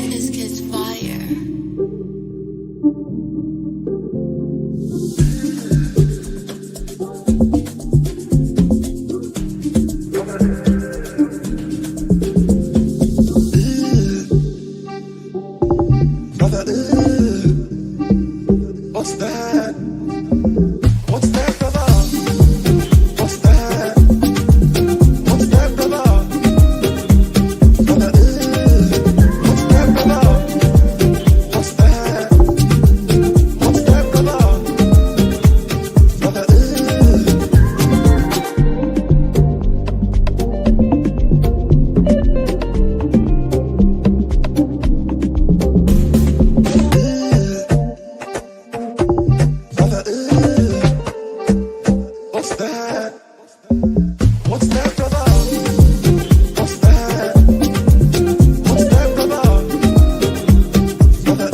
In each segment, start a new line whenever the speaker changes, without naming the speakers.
This kid's fire.
What's that? What's that, brother? What's that? What's that, brother? Brother, what's that, brother? What's that? What's that, brother? Brother, what's that? What's that, brother? What's that? What's that, brother? Brother,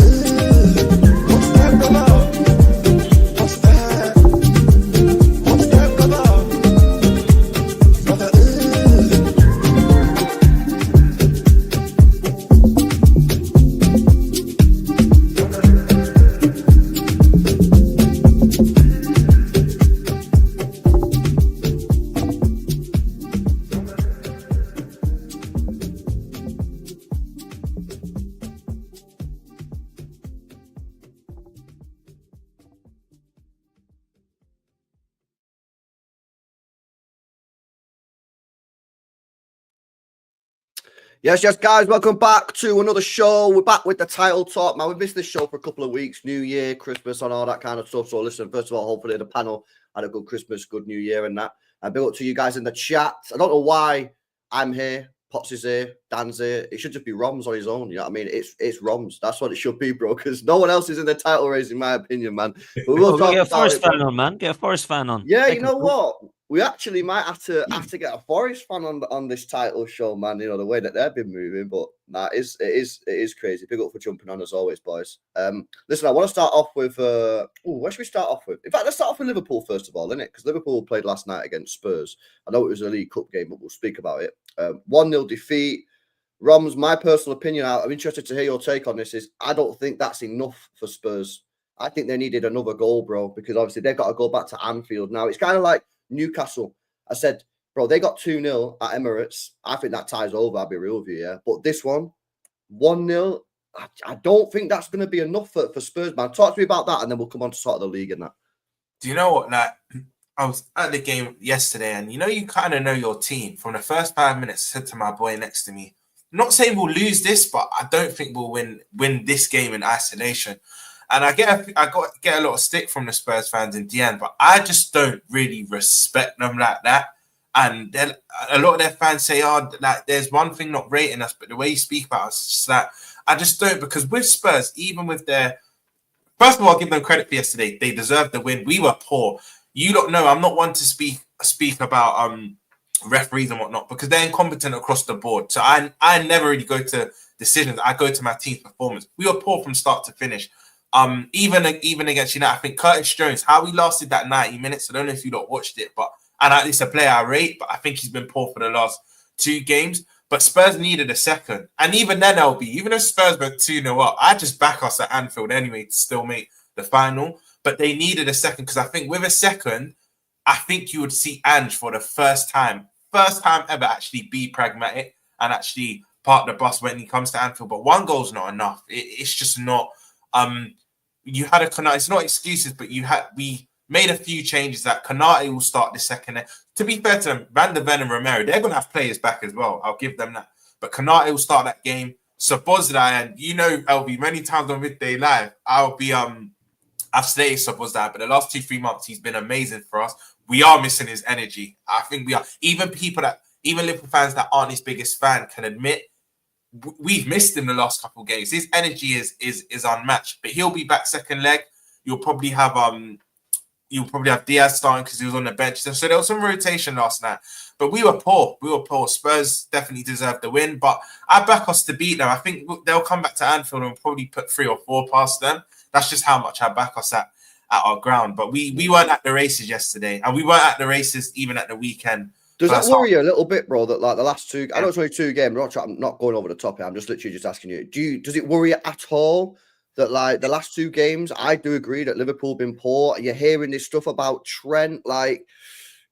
what's that, brother? What's that? What's that, brother? Brother,
Yes, guys, welcome back to another show. We're back with the title talk, man. We've missed this show for a couple of weeks, New Year, Christmas, and all that kind of stuff. So listen, first of all, hopefully the panel had a good Christmas, good New Year and that. And big up to you guys in the chat. I don't know why I'm here, Pots is here, Dan's here. It should just be Roms on his own, you know what I mean? It's Roms. That's what it should be, bro, because no one else is in the title race, in my opinion, man. But we'll talk
get a
about
Forest
it,
fan on, man. Get a Forest fan on.
yeah,
Take
you
a
know
look.
what? We actually might have to get a Forest fan on this title show, man. You know the way that they've been moving, but nah, it is crazy. Big up for jumping on as always, boys. Listen, I want to start off with where should we start off with? In fact, let's start off with Liverpool first of all, innit? Because Liverpool played last night against Spurs. I know it was a League Cup game, but we'll speak about it. 1-0 defeat. Roms, my personal opinion, I'm interested to hear your take on this. Is I don't think that's enough for Spurs. I think they needed another goal, bro, because obviously they've got to go back to Anfield now. It's kind of like Newcastle. I said, bro, they got 2-0 at Emirates. I think that ties over, I'll be real with you, yeah. But this one, 1-0, I don't think that's going to be enough for Spurs, man. Talk to me about that, and then we'll come on to sort of the league and that.
Do you know what? Like, I was at the game yesterday, and you kind of know your team. From the first 5 minutes, I said to my boy next to me, I'm not saying we'll lose this, but I don't think we'll win this game in isolation. And I get a lot of stick from the Spurs fans in the end, but I just don't really respect them like that. And then a lot of their fans say, "Oh, like there's one thing not rating us, but the way you speak about us, it's just like I just don't." Because with Spurs, even with their first of all, I'll give them credit for yesterday. They deserved the win. We were poor. You don't know. I'm not one to speak about referees and whatnot because they're incompetent across the board. So I never really go to decisions. I go to my team's performance. We were poor from start to finish. Even against United, I think Curtis Jones, how he lasted that 90 minutes. I don't know if you lot watched it, but it's a player I rate, but I think he's been poor for the last 2 games. But Spurs needed a second. And even then, even if Spurs were 2-0 up, I just back us at Anfield anyway to still make the final. But they needed a second because I think with a second, I think you would see Ange for the first time ever actually be pragmatic and actually park the bus when he comes to Anfield. But 1 goal's not enough. It's just not. You had a Konate. It's not excuses, but we made a few changes that Konate will start the second. To be fair to them, Van der Ven and Romero, they're going to have players back as well. I'll give them that. But Konate will start that game. Szoboszlai, and LB, many times on Midday Live, I've stated Szoboszlai, but the last 2-3 months, he's been amazing for us. We are missing his energy. I think we are. Even Liverpool fans that aren't his biggest fan can admit we've missed him the last couple of games. His energy is unmatched, but he'll be back second leg. You'll probably have Diaz starting because he was on the bench. So there was some rotation last night. But we were poor. Spurs definitely deserved the win, but I back us to beat them. I think they'll come back to Anfield and probably put 3 or 4 past them. That's just how much I back us at our ground. But we weren't at the races yesterday, and we weren't at the races even at the weekend
Does that
first half.
worry you a little bit, bro? That like the last two, I know it's only 2 games. I'm not going over the top here. I'm just literally just asking you. Does it worry you at all that like the last 2 games? I do agree that Liverpool been poor. You're hearing this stuff about Trent. Like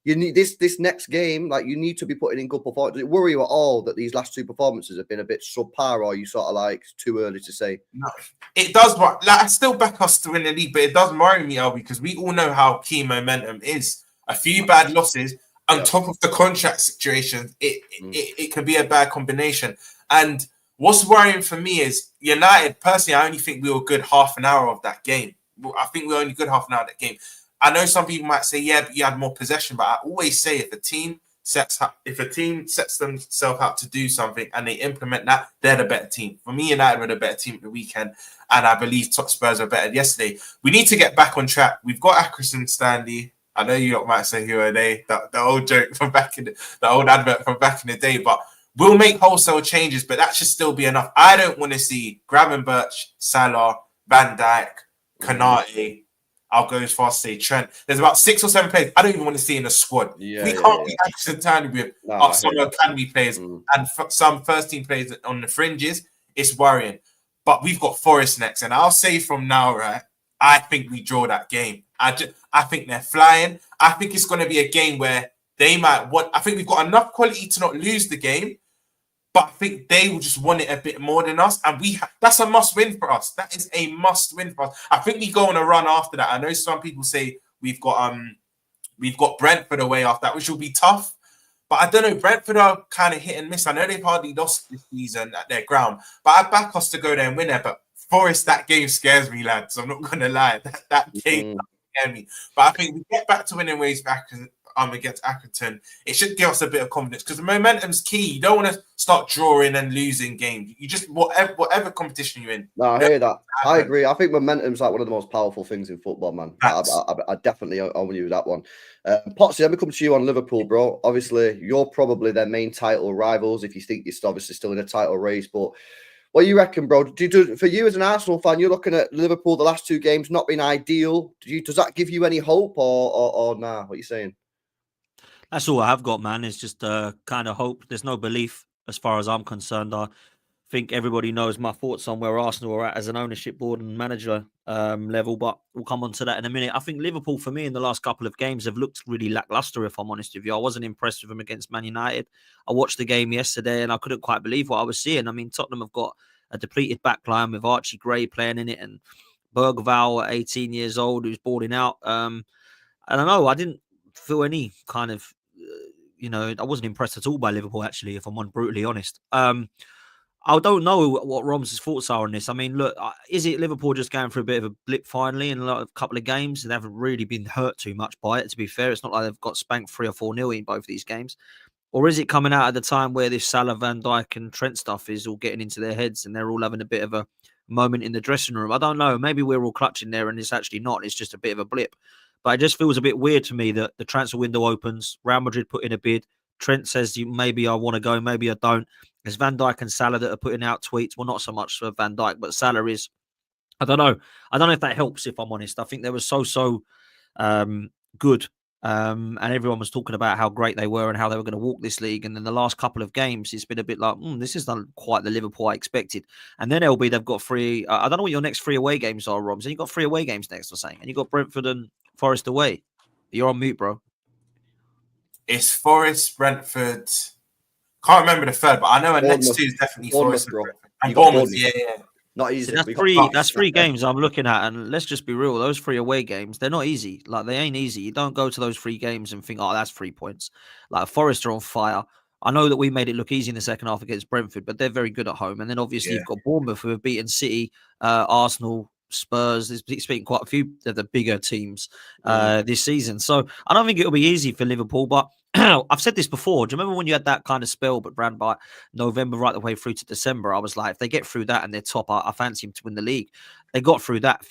you need this next game. Like you need to be putting in good performance. Does it worry you at all that these last 2 performances have been a bit subpar, or are you sort of like too early to say?
No, it does. Like, I still back us to win the league, but it does worry me, Al, because we all know how key momentum is. A few bad losses on top of the contract situation, it could be a bad combination. And what's worrying for me is United. Personally, I only think we were good half an hour of that game. I think we were only good half an hour of that game. I know some people might say, yeah, but you had more possession. But I always say if a team sets themselves out to do something and they implement that, they're the better team. For me, United were the better team at the weekend, and I believe top Spurs were better yesterday. We need to get back on track. We've got Ackerson, Stanley. I know you lot might say who are they? The old joke from back in the old advert from back in the day, but we'll make wholesale changes, but that should still be enough. I don't want to see Gravenberch, Salah, Van Dijk, Konate. I'll go as far as say Trent. There's about 6 or 7 players I don't even want to see in the squad. We can't be accidentally with some academy players and some first-team players on the fringes. It's worrying. But we've got Forest next, and I'll say from now, right, I think we draw that game. I think they're flying. I think it's going to be a game where they might want. I think we've got enough quality to not lose the game, but I think they will just want it a bit more than us, and that's a must-win for us. That is a must-win for us. I think we go on a run after that. I know some people say we've got Brentford away after that, which will be tough. But I don't know. Brentford are kind of hit and miss. I know they've hardly lost this season at their ground, but I back us to go there and win it. But Forest, that game scares me, lads. I'm not going to lie. That game scares me. But I think we get back to winning ways back against Accrington. It should give us a bit of confidence because the momentum's key. You don't want to start drawing and losing games. You just whatever competition you're in.
No, I hear that. I agree. I think momentum's like one of the most powerful things in football, man. I definitely own you with that one. Potsy, let me come to you on Liverpool, bro. Obviously, you're probably their main title rivals if you think you're obviously still in a title race. But what do you reckon, bro? For you as an Arsenal fan, you're looking at Liverpool the last 2 games not being ideal. Does that give you any hope or nah? What are you saying?
That's all I have got, man. It's just kind of hope. There's no belief as far as I'm concerned. I think everybody knows my thoughts on where Arsenal are at as an ownership board and manager level, but we'll come on to that in a minute. I think Liverpool, for me, in the last couple of games have looked really lackluster, if I'm honest with you. I wasn't impressed with them against Man United. I watched the game yesterday and I couldn't quite believe what I was seeing. I mean, Tottenham have got a depleted backline with Archie Gray playing in it and Bergvall at 18 years old who's boarding out. I don't know. I didn't feel any kind of, I wasn't impressed at all by Liverpool, actually, if I'm brutally honest. I don't know what Rom's thoughts are on this. I mean, look, is it Liverpool just going through a bit of a blip finally in a couple of games? They haven't really been hurt too much by it, to be fair. It's not like they've got spanked 3 or 4-0 in both these games. Or is it coming out at the time where this Salah, Van Dijk and Trent stuff is all getting into their heads and they're all having a bit of a moment in the dressing room? I don't know. Maybe we're all clutching there and it's actually not. It's just a bit of a blip. But it just feels a bit weird to me that the transfer window opens, Real Madrid put in a bid, Trent says, maybe I want to go, maybe I don't. There's Van Dijk and Salah that are putting out tweets. Well, not so much for Van Dijk, but Salah is. I don't know. I don't know if that helps, if I'm honest. I think they were so good. And everyone was talking about how great they were and how they were going to walk this league. And then the last couple of games, it's been a bit like, this is not quite the Liverpool I expected. And then LB, they've got 3. I don't know what your next 3 away games are, Rob. So you've got 3 away games next or something. And you've got Brentford and Forest away. You're on mute, bro.
It's Forest, Brentford. Can't remember the third, but I know our next 2 is definitely Forest, bro. And Bournemouth, yeah.
Not easy.
So that's 3 games I'm looking at, and let's just be real. Those 3 away games, they're not easy. Like, they ain't easy. You don't go to those 3 games and think, oh, that's 3 points. Like, Forest are on fire. I know that we made it look easy in the second half against Brentford, but they're very good at home. And then obviously you've got Bournemouth who have beaten City, Arsenal, Spurs. There's been quite a few of the bigger teams this season. So I don't think it'll be easy for Liverpool, but I've said this before. Do you remember when you had that kind of spell, but ran by November right the way through to December? I was like, if they get through that and they're top, I fancy them to win the league. They got through that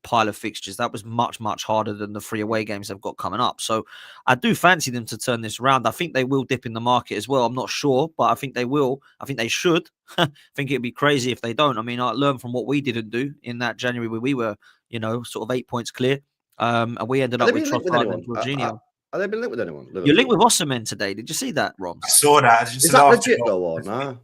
pile of fixtures. That was much, much harder than the 3 away games they've got coming up. So I do fancy them to turn this around. I think they will dip in the market as well. I'm not sure, but I think they will. I think they should. I think it'd be crazy if they don't. I mean, I learned from what we didn't do in that January where we were, sort of 8 points clear. And we ended up with Trossard and Jorginho.
Have they been linked with anyone?
You're linked
Liverpool?
with Osimhen today. Did you see that, Roms?
I saw that. It's just
Is that
laughed
legit
at.
though or nah?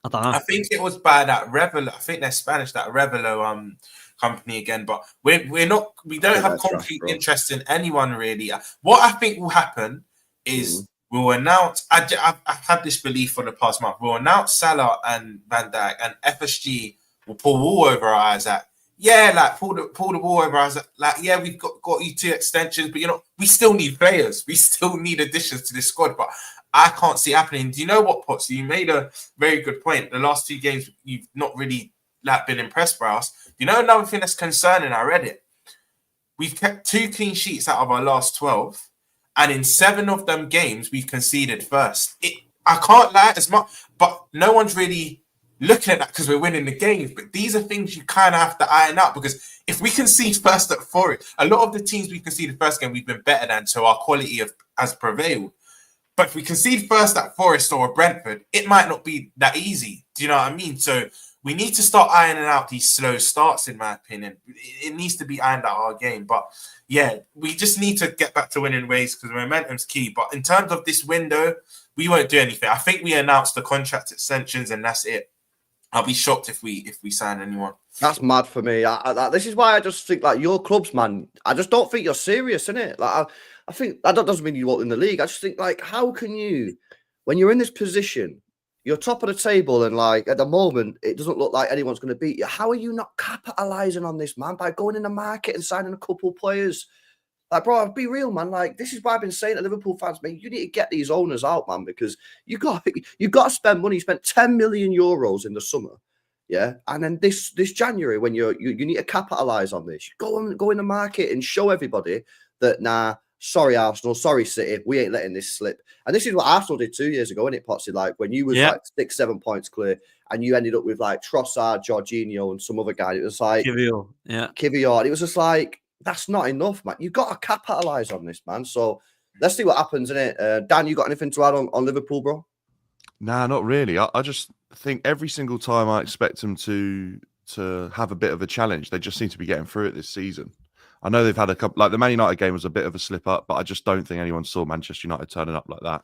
I don't know.
I think it was by that Revelo. I think they're Spanish, that Revelo company again. But we don't have
that's
concrete
trash, bro.
interest in anyone really. What I think will happen is we'll announce. I've had this belief for the past month. We'll announce Salah and Van Dijk, and FSG will pull wool over our eyes at. Yeah, like pull the wool over our eyes. Like, yeah, we've got you 2 extensions, but we still need players. We still need additions to this squad. But I can't see it happening. Do you know what, Potts? You made a very good point. The last 2 games, you've not really been impressed by us. Do you know another thing that's concerning? I read it. We've kept 2 clean sheets out of our last 12, and in 7 of them games, we've conceded first. I can't lie as much, but no one's really looking at that because we're winning the games. But these are things you kind of have to iron out, because if we concede first at Forest, a lot of the teams we conceded first game, we've been better than, so our quality has prevailed. But if we concede first at Forest or Brentford, it might not be that easy. Do you know what I mean? So we need to start ironing out these slow starts, in my opinion. It needs to be ironed out our game. But yeah, we just need to get back to winning ways, because momentum's key. But in terms of this window, we won't do anything. I think we announced the contract extensions and that's it. I'll be shocked if we sign anyone.
That's mad for me. This is why I just think like your clubs, man. I just don't think you're serious, innit? Like I think that doesn't mean you won't win the league. I just think like, how can you, when you're in this position, you're top of the table, and like at the moment it doesn't look like anyone's going to beat you. How are you not capitalizing on this, man, by going in the market and signing a couple players? Like, bro, I'll be real, man. Like, this is why I've been saying to Liverpool fans, man, you need to get these owners out, man, because you got to spend money. You spent 10 million euros in the summer, yeah, and then this January when you need to capitalize on this. Go in the market and show everybody that sorry Arsenal, sorry City, we ain't letting this slip. And this is what Arsenal did 2 years ago, and it Potsy, like when you was like 6-7 points clear, and you ended up with like Trossard, Jorginho, and some other guy. It was like
Kivior.
It was just like, that's not enough, man. You got to capitalize on this, man. So let's see what happens in it. Dan, you got anything to add on Liverpool, bro?
Nah, not really. I just think every single time I expect them to have a bit of a challenge, they just seem to be getting through it this season. I know they've had a couple, like the Man United game was a bit of a slip up, but I just don't think anyone saw Manchester United turning up like that.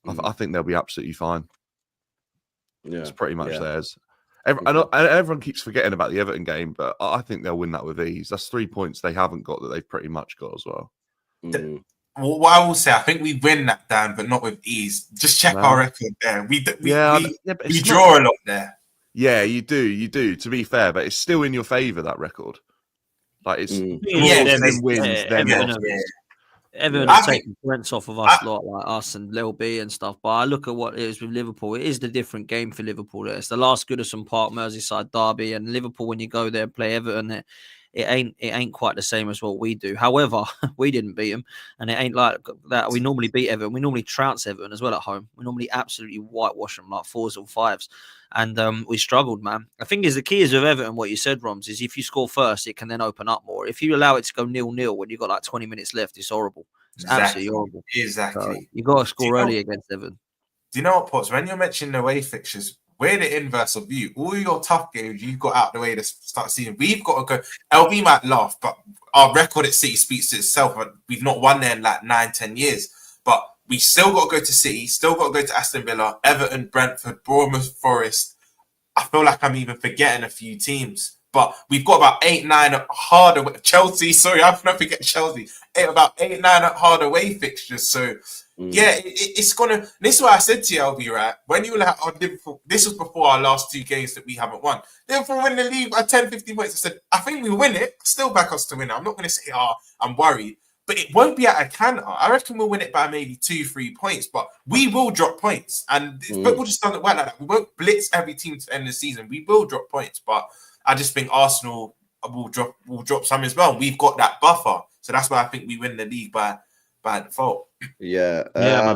I think they'll be absolutely fine.
Yeah,
it's pretty much theirs. Everyone keeps forgetting about the Everton game, but I think they'll win that with ease. That's 3 points they haven't got that they've pretty much got as well.
What I will say, I think we win that, Dan, but not with ease. Just check our record there. We draw a lot there.
Yeah, you do. To be fair, but it's still in your favour, that record. Like it's
Everyone has taken points off of us, like us and Lil B and stuff. But I look at what it is with Liverpool. It is the different game for Liverpool. It's the last Goodison Park Merseyside derby, and Liverpool, when you go there and play Everton, it ain't quite the same as what we do. However, we didn't beat them, and it ain't like that. We normally beat Everton. We normally trounce Everton as well at home. We normally absolutely whitewash them like 4s or 5s. And we struggled, man. I think the key is with Everton, what you said, Roms, is if you score first, it can then open up more. If you allow it to go 0-0 when you've got like 20 minutes left, it's horrible. It's absolutely horrible.
Exactly.
So you got to score early against Everton.
Do you know what, Potts? When you're mentioning the away fixtures, we're the inverse of you. All your tough games, you've got out the way to start seeing. We've got to go. LB might laugh, but our record at City speaks to itself. We've not won there in like 9-10 years. But we still got to go to City, still got to go to Aston Villa, Everton, Brentford, Bournemouth, Forest. I feel like I'm even forgetting a few teams. But we've got about 8-9 hard away. Chelsea, sorry, I don't forget Chelsea. About 8-9 hard away fixtures. So, yeah, it's going to... This is what I said to you, LB, right? When you were like, Liverpool, this was before our last 2 games that we haven't won. Liverpool win the league by 10, 15 points. I said, I think we win it. Still back us to win it. I'm not going to say, I'm worried. But it won't be at a canter. I reckon we'll win it by maybe 2-3 points. But we will drop points. And football just doesn't work like that. We won't blitz every team to end the season. We will drop points. But I just think Arsenal will drop some as well. We've got that buffer. So that's why I think we win the league by default.
Yeah.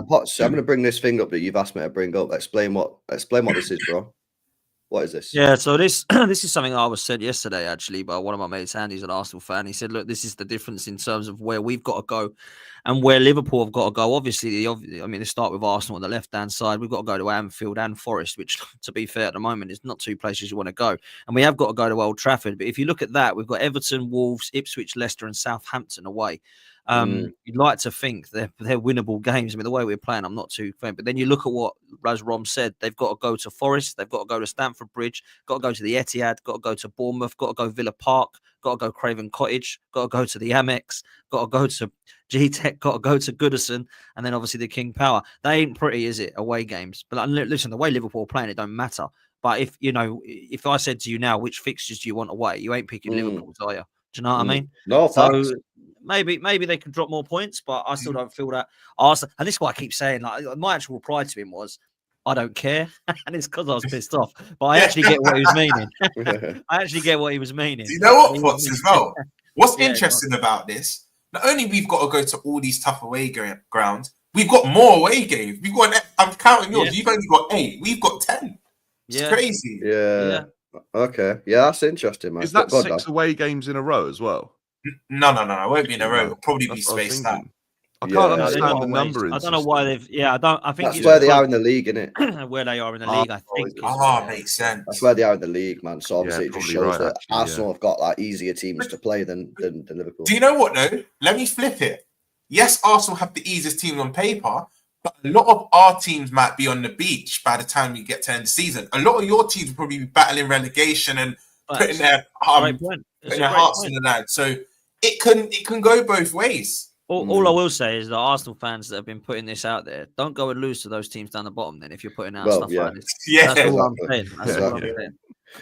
Potts, I'm going to bring this thing up that you've asked me to bring up. Explain what this is, bro. What is this?
Yeah, so this is something I was said yesterday, actually, by one of my mates, Andy's an Arsenal fan. He said, look, this is the difference in terms of where we've got to go and where Liverpool have got to go. Obviously, they start with Arsenal on the left-hand side. We've got to go to Anfield and Forest, which, to be fair, at the moment, is not 2 places you want to go. And we have got to go to Old Trafford. But if you look at that, we've got Everton, Wolves, Ipswich, Leicester and Southampton away. You'd like to think they're winnable games. I mean, the way we're playing, I'm not too fan. But then you look at what, as Rom said, they've got to go to Forest, they've got to go to Stamford Bridge, got to go to the Etihad, got to go to Bournemouth, got to go Villa Park, got to go Craven Cottage, got to go to the Amex, got to go to G-Tech, got to go to Goodison, and then obviously the King Power. They ain't pretty, is it? Away games. But listen, the way Liverpool are playing, it don't matter. But if I said to you now, which fixtures do you want away? You ain't picking Liverpool, are you? Do you know what I mean?
No,
so
facts.
maybe they could drop more points, but I still don't feel that Arsenal. And this is what I keep saying. Like, my actual reply to him was, I don't care, and it's because I was pissed off. But I actually get what he was meaning. I actually get what he was meaning.
Do you know what, Potts, as well? What's
Yeah,
interesting about this? Not only we've got to go to all these tough away grounds, we've got more away games. We've got. I'm counting yours.
Yeah.
You've only got 8. We've got 10. It's crazy.
Yeah. Okay. Yeah, that's interesting, man.
Is that
Go on,
6
Dan.
away games in a row as well?
No. It won't be in a row. It'll probably be
That's what I was
spaced out.
thinking. I
Yeah.
can't
No,
they've
understand
got
the
away.
number.
I don't know why they've. Yeah, I don't. I think
That's
it's
where they are in the league, isn't it?
where they are in the league. I think.
Makes sense.
That's where they are in the league, man. So obviously
Yeah,
it just
probably
shows
right,
that
actually,
Arsenal have got like easier teams to play than Liverpool.
Do you know what though? Let me flip it. Yes, Arsenal have the easiest team on paper, but a lot of our teams might be on the beach by the time we get to end the season. A lot of your teams will probably be battling relegation and putting their
Great point. It's a great
hearts
point.
in the line. So it can go both ways.
All I will say is that Arsenal fans that have been putting this out there, don't go and lose to those teams down the bottom. Then, if you're putting out stuff like this,
Yeah,
that's all I'm
exactly.
saying. That's all I'm saying.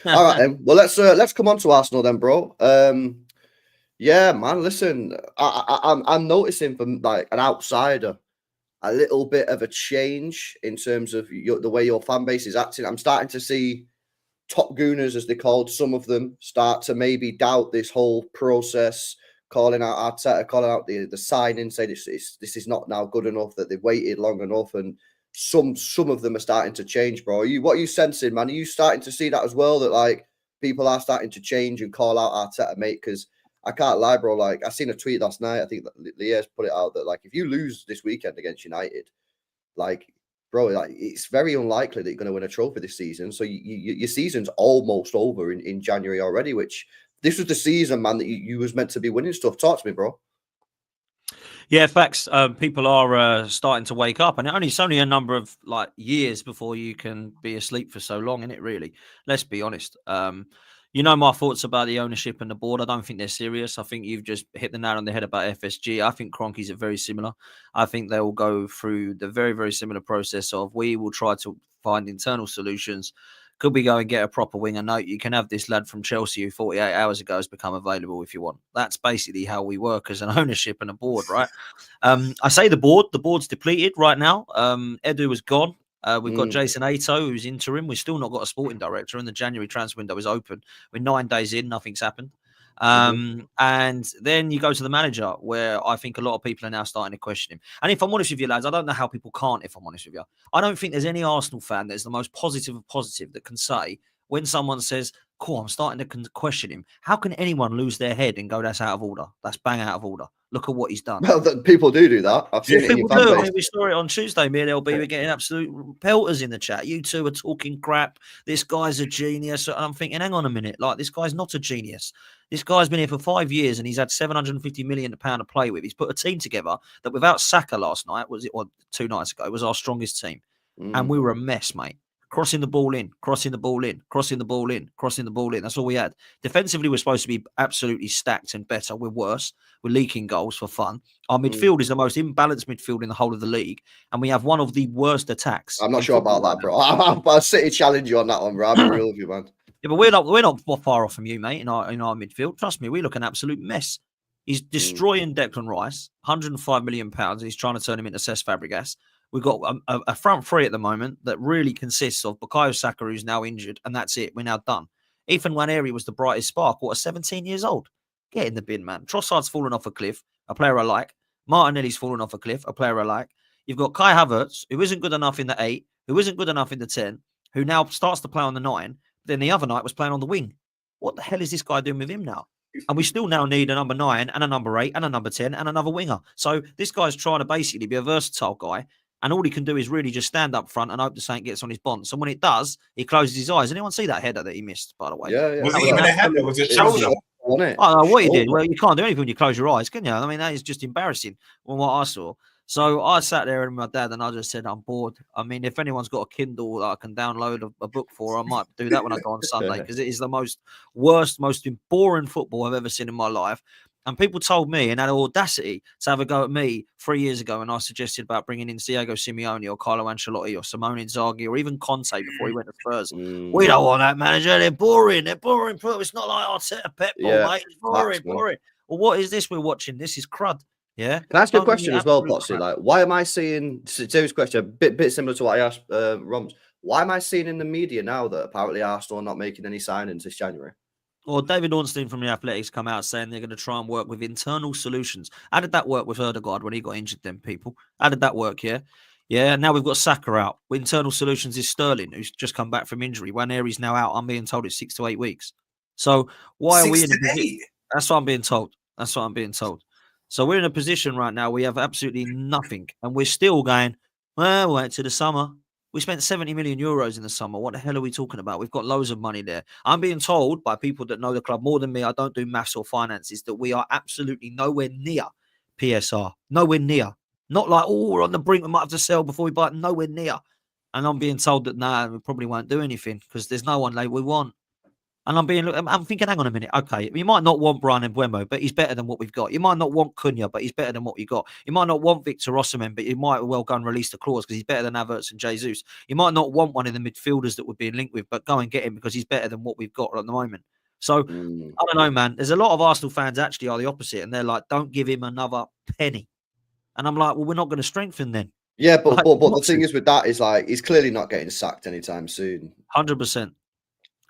All right, then. Well, let's come on to Arsenal then, bro. Yeah, man. Listen, I'm noticing from like an outsider a little bit of a change in terms of the way your fan base is acting. I'm starting to see top gooners, as they called some of them, start to maybe doubt this whole process, calling out Arteta, calling out the signing, saying this is not now good enough, that they've waited long enough, and some of them are starting to change, bro. What are you sensing, man? Are you starting to see that as well? That like people are starting to change and call out Arteta, mate? Because I can't lie, bro. Like I seen a tweet last night. I think that Leah's put it out that like if you lose this weekend against United, like bro, like it's very unlikely that you're going to win a trophy this season. So your season's almost over in January already. Which this was the season, man, that you was meant to be winning stuff. Talk to me, bro.
Yeah, facts. People are starting to wake up, and it's only a number of like years before you can be asleep for so long, isn't it? Really, let's be honest. You know my thoughts about the ownership and the board. I don't think they're serious. I think you've just hit the nail on the head about FSG. I think Kroenke's are very similar. I think they will go through the very, very similar process of we will try to find internal solutions. Could we go and get a proper winger? No, you can have this lad from Chelsea who 48 hours ago has become available if you want. That's basically how we work as an ownership and a board, right? I say the board's depleted right now. Edu is gone. We've got Jason Ato, who's interim. We've still not got a sporting director, and the January transfer window is open. We're 9 days in, nothing's happened. And then you go to the manager, where I think a lot of people are now starting to question him. And if I'm honest with you, lads, I don't know how people can't, if I'm honest with you. I don't think there's any Arsenal fan that's the most positive of positive that can say when someone says, cool, I'm starting to question him. How can anyone lose their head and go, that's out of order? That's bang out of order. Look at what he's done.
Well, people do that. I've seen it in your fan
I
base.
mean, we saw it on Tuesday. Me and LB were getting absolute pelters in the chat. You two are talking crap. This guy's a genius. And I'm thinking, hang on a minute. Like, this guy's not a genius. This guy's been here for 5 years and he's had £750 million to play with. He's put a team together that without Saka last night, or 2 nights ago, was our strongest team. And we were a mess, mate. Crossing the ball in, crossing the ball in, crossing the ball in, crossing the ball in. That's all we had. Defensively, we're supposed to be absolutely stacked and better. We're worse. We're leaking goals for fun. Our midfield is the most imbalanced midfield in the whole of the league. And we have one of the worst attacks.
I'm not sure about that, bro. I'll City challenge you on that one, bro. I'll be real with you, man.
Yeah, but we're not far off from you, mate, in our midfield. Trust me, we look an absolute mess. He's destroying Declan Rice, £105 million. He's trying to turn him into Cesc Fabregas. We've got a front three at the moment that really consists of Bukayo Saka, who's now injured, and that's it. We're now done. Ethan Nwaneri was the brightest spark. What, 17 years old? Get in the bin, man. Trossard's fallen off a cliff, a player I like. Martinelli's fallen off a cliff, a player I like. You've got Kai Havertz, who isn't good enough in the 8, who isn't good enough in the 10, who now starts to play on the 9, but then the other night was playing on the wing. What the hell is this guy doing with him now? And we still now need a number 9 and a number 8 and a number 10 and another winger. So this guy's trying to basically be a versatile guy. And all he can do is really just stand up front and hope the Saint gets on his bonds. And when it does, he closes his eyes. Anyone see that header that he missed, by the way?
Yeah.
Was it even a header? Was it shoulder?
won it.
I don't know what he did.
Sure.
Well, you can't do anything when you close your eyes, can you? I mean, that is just embarrassing from what I saw. So I sat there with my dad and I just said, I'm bored. I mean, if anyone's got a Kindle that I can download a book for, I might do that when I go on Sunday because it is the most boring football I've ever seen in my life. And people told me and had audacity to have a go at me 3 years ago when I suggested about bringing in Diego Simeone or Carlo Ancelotti or Simone Inzaghi or even Conte before he went to Spurs. We don't want that manager. They're boring. It's not like Arteta, Pep, mate. It's boring. Well, what is this we're watching? This is crud. Yeah.
Can I ask you a
Don't give me
question as well,
absolute
Potsy?
crap.
Like, why am I seeing serious question? A bit similar to what I asked Roms. Why am I seeing in the media now that apparently Arsenal are not making any signings this January?
Well, David Ornstein from the Athletics come out saying they're going to try and work with internal solutions. How did that work with Ødegaard when he got injured then, people? How did that work, yeah? Yeah, now we've got Saka out. Internal solutions is Sterling, who's just come back from injury. Waneri's now out. I'm being told it's 6 to 8 weeks. So why are we in a position? That's what I'm being told. So we're in a position right now we have absolutely nothing. And we're still going, well, wait till the summer. We spent 70 million euros in the summer. What the hell are we talking about? We've got loads of money there. I'm being told by people that know the club more than me, I don't do maths or finances, that we are absolutely nowhere near PSR. Nowhere near. Not like, oh, we're on the brink, we might have to sell before we buy it. Nowhere near. And I'm being told that, we probably won't do anything because there's no one like we want. And I'm thinking, hang on a minute. Okay, you might not want Brian Mbeumo, but he's better than what we've got. You might not want Cunha, but he's better than what you got. You might not want Victor Osimhen, but you might well go and release the clause because he's better than Havertz and Jesus. You might not want one of the midfielders that we're being linked with, but go and get him because he's better than what we've got at the moment. So, I don't know, man. There's a lot of Arsenal fans actually are the opposite, and they're like, don't give him another penny. And I'm like, well, we're not going to strengthen then.
Yeah, but the thing is with that is like, he's clearly not getting sacked anytime soon.
100%.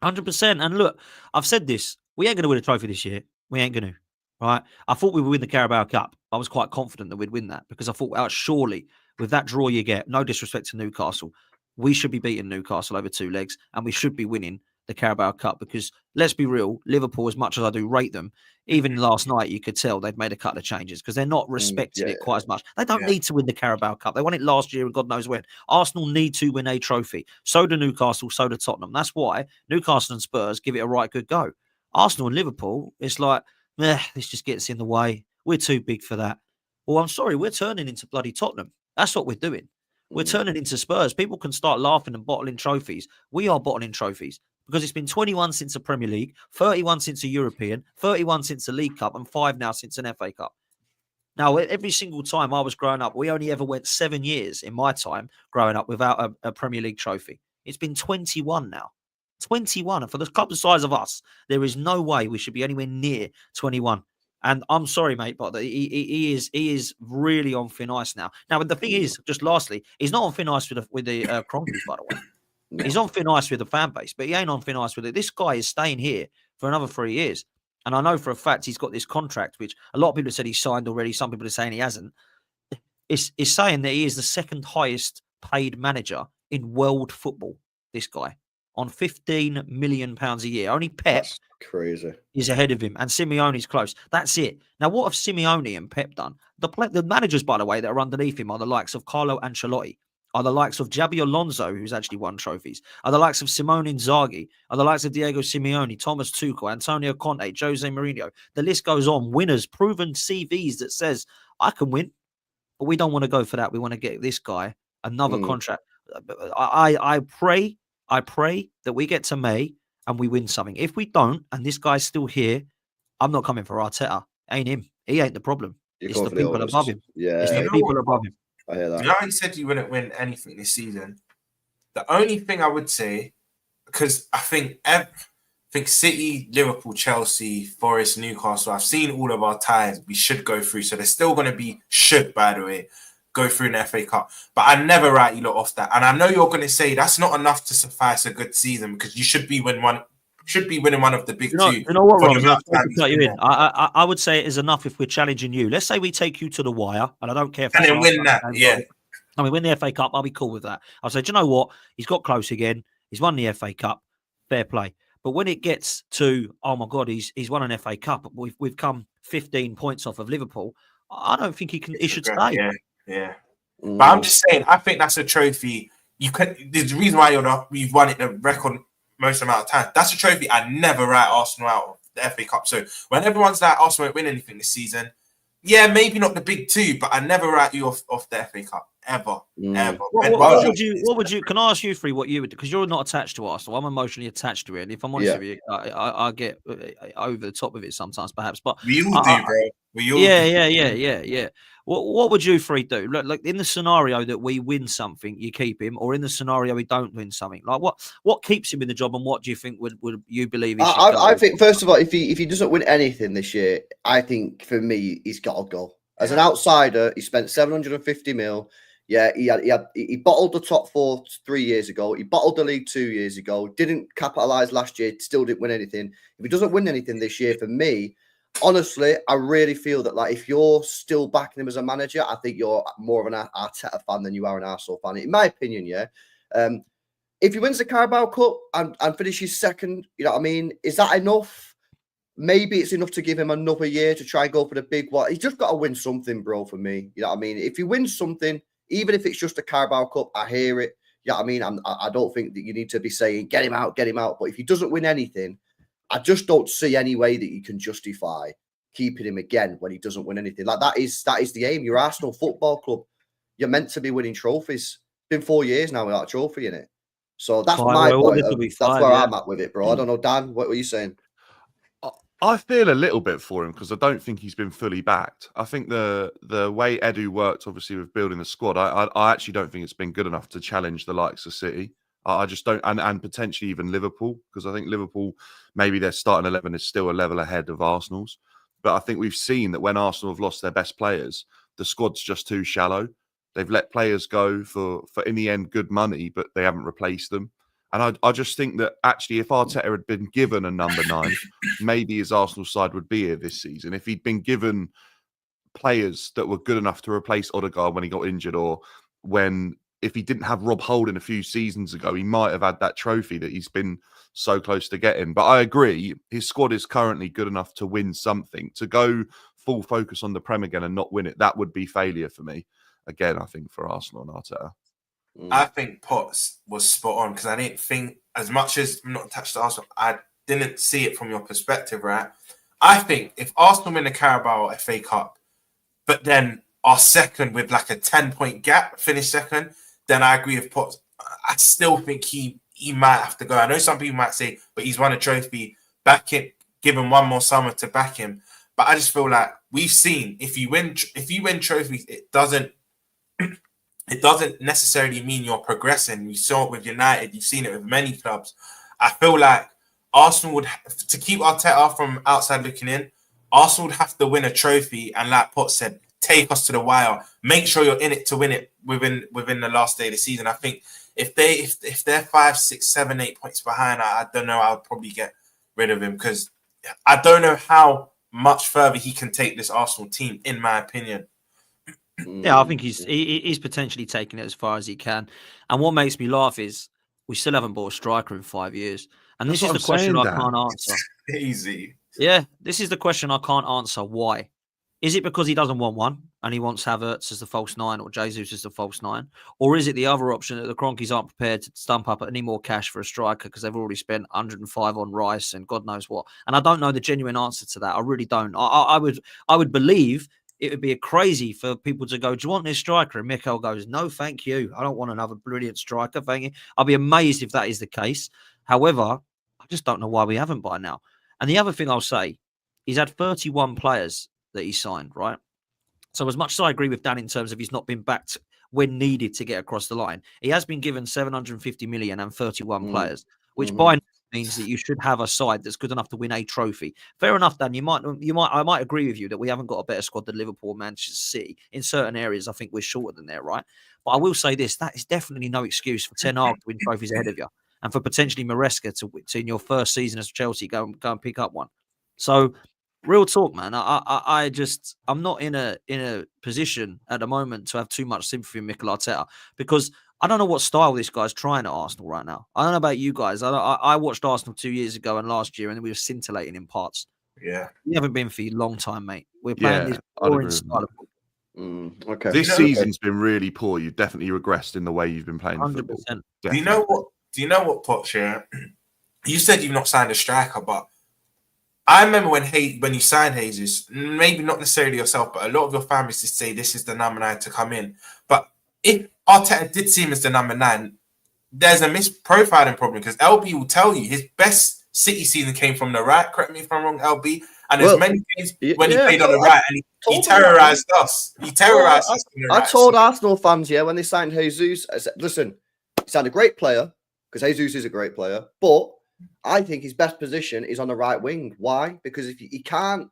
100%. And look, I've said this. We ain't going to win a trophy this year. We ain't going to. Right? I thought we would win the Carabao Cup. I was quite confident that we'd win that because I thought, surely, with that draw you get, no disrespect to Newcastle, we should be beating Newcastle over 2 legs and we should be winning the Carabao Cup because, let's be real, Liverpool, as much as I do rate them, even last night you could tell they've made a couple of changes because they're not respecting it quite as much. They don't need to win the Carabao Cup. They won it last year and God knows when. Arsenal need to win a trophy. So do Newcastle, so do Tottenham. That's why Newcastle and Spurs give it a right good go. Arsenal and Liverpool, it's like, this just gets in the way. We're too big for that. Well, I'm sorry, we're turning into bloody Tottenham. That's what we're doing. We're turning into Spurs. People can start laughing and bottling trophies. We are bottling trophies. Because it's been 21 since the Premier League, 31 since a European, 31 since a League Cup, and 5 now since an FA Cup. Now, every single time I was growing up, we only ever went 7 years in my time growing up without a Premier League trophy. It's been 21 now. 21. And for the club the size of us, there is no way we should be anywhere near 21. And I'm sorry, mate, but he is really on thin ice now. Now, but the thing is, just lastly, he's not on thin ice with the Kroenkes, by the way. No. He's on thin ice with the fan base, but he ain't on thin ice with it. This guy is staying here for another 3 years. And I know for a fact he's got this contract, which a lot of people have said he's signed already. Some people are saying he hasn't. It's saying that he is the second highest paid manager in world football, this guy, on £15 million a year. Only Pep
crazy
is ahead of him, and Simeone's close. That's it. Now, what have Simeone and Pep done? The managers, by the way, that are underneath him are the likes of Carlo Ancelotti, are the likes of Xabi Alonso, who's actually won trophies, are the likes of Simone Inzaghi, are the likes of Diego Simeone, Thomas Tuchel, Antonio Conte, Jose Mourinho. The list goes on. Winners, proven CVs that says, I can win, but we don't want to go for that. We want to get this guy another contract. I pray that we get to May and we win something. If we don't, and this guy's still here, I'm not coming for Arteta. Ain't him. He ain't the problem. It's the people above him.
Yeah.
It's the people above him.
I hear that.
You know how you said you wouldn't win anything this season? The only thing I would say, because I think City, Liverpool, Chelsea, Forest, Newcastle, I've seen all of our ties. We should go through. So they're still going to be, by the way, go through an FA Cup. But I never write you lot off that. And I know you're going to say that's not enough to suffice a good season because you should be winning one of the big two.
You know what, Ron? I would say it is enough if we're challenging you. Let's say we take you to the wire, and I don't care if
and then win that. Yeah.
I mean, win the FA Cup, I'll be cool with that. I'll say, do you know what? He's got close again. He's won the FA Cup. Fair play. But when it gets to, oh my God, he's won an FA Cup. We've come 15 points off of Liverpool. I don't think he should stay.
Yeah. But I'm just saying, I think that's a trophy. There's a reason why you've won it the record most amount of time. That's a trophy I never write Arsenal out of. the FA Cup. So when everyone's like, Arsenal won't win anything this season, yeah, maybe not the big two, but I never write you off the FA Cup ever.
What would you? Can I ask you three what you would? Because you're not attached to Arsenal. I'm emotionally attached to it, and if I'm honest with you, I get over the top of it sometimes, perhaps. But
we all do, bro. We all do.
Yeah. What would you three do? Look, like in the scenario that we win something, you keep him, or in the scenario we don't win something, like what keeps him in the job, and what do you think would you believe? He should
I think first of all, if he doesn't win anything this year, I think for me he's got to go. As an outsider, he spent 750 mil. Yeah, he bottled the top four 3 years ago. He bottled the league 2 years ago. Didn't capitalise last year. Still didn't win anything. If he doesn't win anything this year, for me, honestly, I really feel that like if you're still backing him as a manager, I think you're more of an Arteta fan than you are an Arsenal fan. In my opinion, yeah. If he wins the Carabao Cup and finishes second, you know what I mean? Is that enough? Maybe it's enough to give him another year to try and go for the big one. He's just got to win something, bro, for me. You know what I mean? If he wins something, even if it's just a Carabao Cup, I hear it. You know what I mean? I don't think that you need to be saying, get him out. But if he doesn't win anything, I just don't see any way that you can justify keeping him again when he doesn't win anything. Like that is the aim. You're Arsenal Football Club. You're meant to be winning trophies. It's been 4 years now without a trophy in it. So that's my point. That's where I'm at with it, bro. I don't know, Dan, what were you saying?
I feel a little bit for him because I don't think he's been fully backed. I think the way Edu worked, obviously, with building the squad, I actually don't think it's been good enough to challenge the likes of City. I just don't, and potentially even Liverpool, because I think Liverpool, maybe their starting 11 is still a level ahead of Arsenal's. But I think we've seen that when Arsenal have lost their best players, the squad's just too shallow. They've let players go for in the end, good money, but they haven't replaced them. And I just think that actually if Arteta had been given a number 9, maybe his Arsenal side would be here this season. If he'd been given players that were good enough to replace Odegaard when he got injured, or if he didn't have Rob Holding a few seasons ago, he might have had that trophy that he's been so close to getting. But I agree, his squad is currently good enough to win something. To go full focus on the Prem again and not win it, that would be failure for me. Again, I think for Arsenal and Arteta.
I think Potts was spot on because I didn't think, as much as I'm not attached to Arsenal, I didn't see it from your perspective, right? I think if Arsenal win the Carabao FA Cup, but then are second with like a 10-point gap, finish second, then I agree with Potts. I still think he might have to go. I know some people might say, but he's won a trophy, back it, give him one more summer to back him. But I just feel like we've seen if you win trophies, it doesn't necessarily mean you're progressing. You saw it with United. You've seen it with many clubs. I feel like Arsenal would to keep Arteta from outside looking in. Arsenal would have to win a trophy, and like Potts said, take us to the wire. Make sure you're in it to win it within the last day of the season. I think if they're 5, 6, 7, 8 points behind, I don't know. I would probably get rid of him because I don't know how much further he can take this Arsenal team, in my opinion.
Yeah, I think he's potentially taking it as far as he can. And what makes me laugh is we still haven't bought a striker in 5 years. And this is the question I can't answer.
Easy.
Yeah, this is the question I can't answer. Why? Is it because he doesn't want one and he wants Havertz as the false 9 or Jesus as the false 9? Or is it the other option that the Cronkies aren't prepared to stump up any more cash for a striker because they've already spent 105 on Rice and God knows what? And I don't know the genuine answer to that. I really don't. I would believe it would be crazy for people to go, do you want this striker? And Mikel goes, no, thank you. I don't want another brilliant striker. Thank you. I'll be amazed if that is the case. However, I just don't know why we haven't by now. And the other thing I'll say, he's had 31 players that he signed, right? So as much as I agree with Dan in terms of he's not been backed when needed to get across the line, he has been given 750 million and 31 players, which by now means that you should have a side that's good enough to win a trophy. Fair enough, Dan. I might agree with you that we haven't got a better squad than Liverpool, Manchester City. In certain areas, I think we're shorter than there, right? But I will say this: that is definitely no excuse for Ten Hag to win trophies ahead of you, and for potentially Maresca to in your first season as Chelsea go and pick up one. So, real talk, man. I'm not in a position at the moment to have too much sympathy with Mikel Arteta because I don't know what style this guy's trying at Arsenal right now. I don't know about you guys. I watched Arsenal 2 years ago and last year, and we were scintillating in parts.
Yeah,
we haven't been for a long time, mate. We're playing this boring style of football.
Okay.
This season's been really poor. You've definitely regressed in the way you've been playing 100%. Football.
Do you know what, Potts? Yeah, you said you've not signed a striker, but I remember when you signed Jesus, maybe not necessarily yourself, but a lot of your families did say this is the number 9 to come in. But if Arteta did see him as the number 9, there's a misprofiling problem because LB will tell you his best City season came from the right. Correct me if I'm wrong, LB. And there's many games when he played on the right and he terrorized us. He terrorized us.
I told Arsenal fans, when they signed Jesus, I said, listen, he signed a great player because Jesus is a great player, but I think his best position is on the right wing. Why? Because if he can't,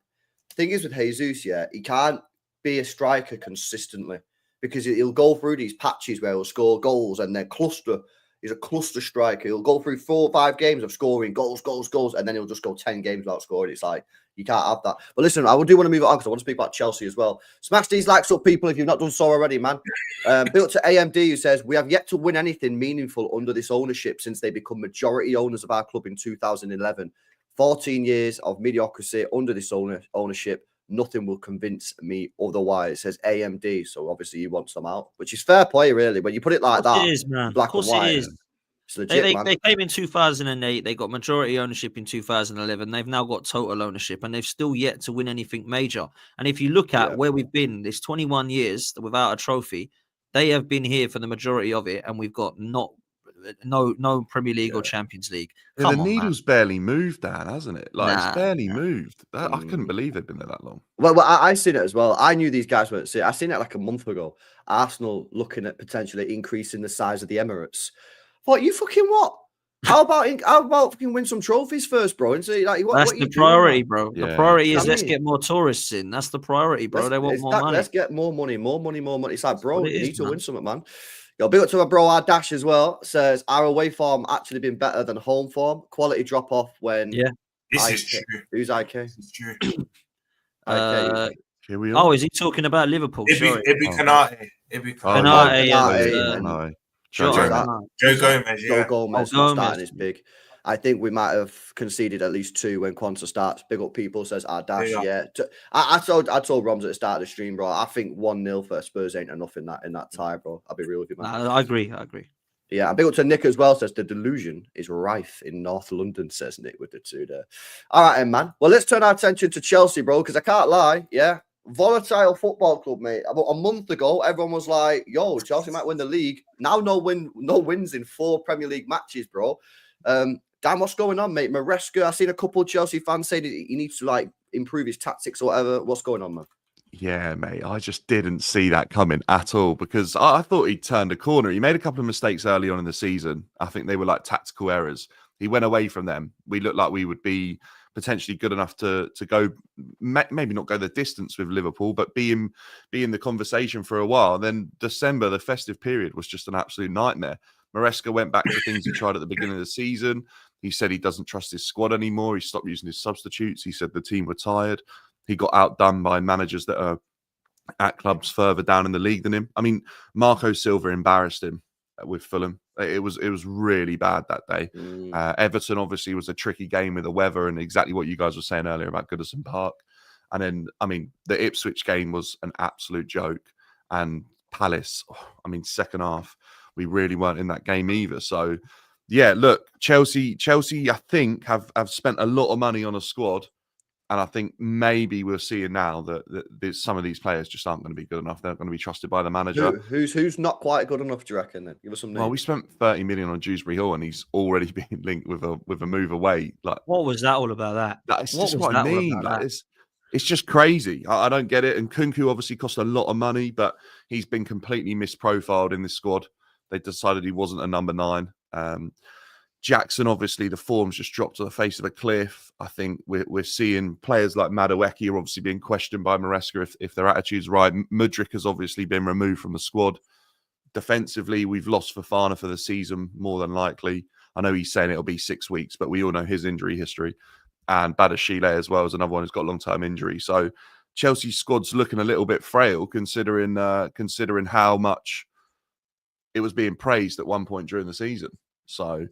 thing is with Jesus, he can't be a striker consistently because he'll go through these patches where he'll score goals and then cluster. He's a cluster striker. He'll go through 4 or 5 games of scoring goals, and then he'll just go 10 games without scoring. It's like, you can't have that. But listen, I do want to move on because I want to speak about Chelsea as well. Smash these likes up, people, if you've not done so already, man. Built to AMD, who says, we have yet to win anything meaningful under this ownership since they become majority owners of our club in 2011. 14 years of mediocrity under this ownership. Nothing will convince me otherwise. It says AMD, so obviously he wants them out, which is fair play, really. When you put it like that,
it is, man.
black and white.
It is.
It's legit, man.
They came in 2008. They got majority ownership in 2011. They've now got total ownership, and they've still yet to win anything major. And if you look at where we've been, this 21 years without a trophy, they have been here for the majority of it, and we've got no Premier League or Champions League.
The needle's barely moved, Dan, hasn't it? It's barely moved. I couldn't believe they've been there that long.
Well, I seen it as well. I knew these guys weren't. I seen it like a month ago. Arsenal looking at potentially increasing the size of the Emirates. What, you fucking what? How about fucking win some trophies first, bro? And say, like,
that's
what
the priority, bro.
Yeah.
The priority is let's get more tourists in. That's the priority, bro. They want more money.
Let's get more money. It's like, bro, you need to win something, man. Yo, big up to my bro, our Dash as well. Says our away form actually been better than home form. Quality drop off when.
Yeah, this is true.
Who's IK?
This is true.
Here we are.
Oh, is he talking about Liverpool?
It'd be Canate.
Joe
Gomez,
not starting is big. I think we might have conceded at least 2 when Quanta starts. Big up, people, says our Dash. I told Roms at the start of the stream, bro. I think 1-0 for Spurs ain't enough in that tie, bro. I'll be real with you, man.
I agree.
Yeah, and big up to Nick as well. Says the delusion is rife in North London. Says Nick with the 2 there. All right, man. Well, let's turn our attention to Chelsea, bro, because I can't lie. Yeah. Volatile football club, mate. About a month ago, everyone was like, yo, Chelsea might win the league. Now no wins in 4 Premier League matches, bro. Dan, what's going on, mate? Maresca, I've seen a couple of Chelsea fans say that he needs to improve his tactics or whatever. What's going on, man?
Yeah, mate. I just didn't see that coming at all because I thought he turned a corner. He made a couple of mistakes early on in the season. I think they were like tactical errors. He went away from them. We looked like we would be potentially good enough to go, maybe not go the distance with Liverpool, but be in the conversation for a while. Then December, the festive period, was just an absolute nightmare. Maresca went back to things he tried at the beginning of the season. He said he doesn't trust his squad anymore. He stopped using his substitutes. He said the team were tired. He got outdone by managers that are at clubs further down in the league than him. I mean, Marco Silva embarrassed him with Fulham. It was really bad that day. Everton obviously was a tricky game with the weather and exactly what you guys were saying earlier about Goodison Park. And then, I mean, the Ipswich game was an absolute joke. And Palace, second half, we really weren't in that game either. So, yeah, look, Chelsea, I think, have spent a lot of money on a squad. And I think maybe we're seeing now that some of these players just aren't going to be good enough. They're not going to be trusted by the manager.
Who's not quite good enough, do you reckon, then? Give us some names.
Well, we spent 30 million on Dewsbury Hill and he's already been linked with a move away.
What was that all about,
That's just what I mean. It's just crazy. I don't get it. And Kunku obviously cost a lot of money, but he's been completely misprofiled in this squad. They decided he wasn't a number 9. Jackson, obviously, the form's just dropped to the face of a cliff. I think we're seeing players like Madueke are obviously being questioned by Maresca if their attitude's right. Mudryk has obviously been removed from the squad. Defensively, we've lost Fofana for the season, more than likely. I know he's saying it'll be 6 weeks, but we all know his injury history. And Badashile as well is another one who's got long-term injury. So Chelsea's squad's looking a little bit frail, considering how much it was being praised at one point during the season. So,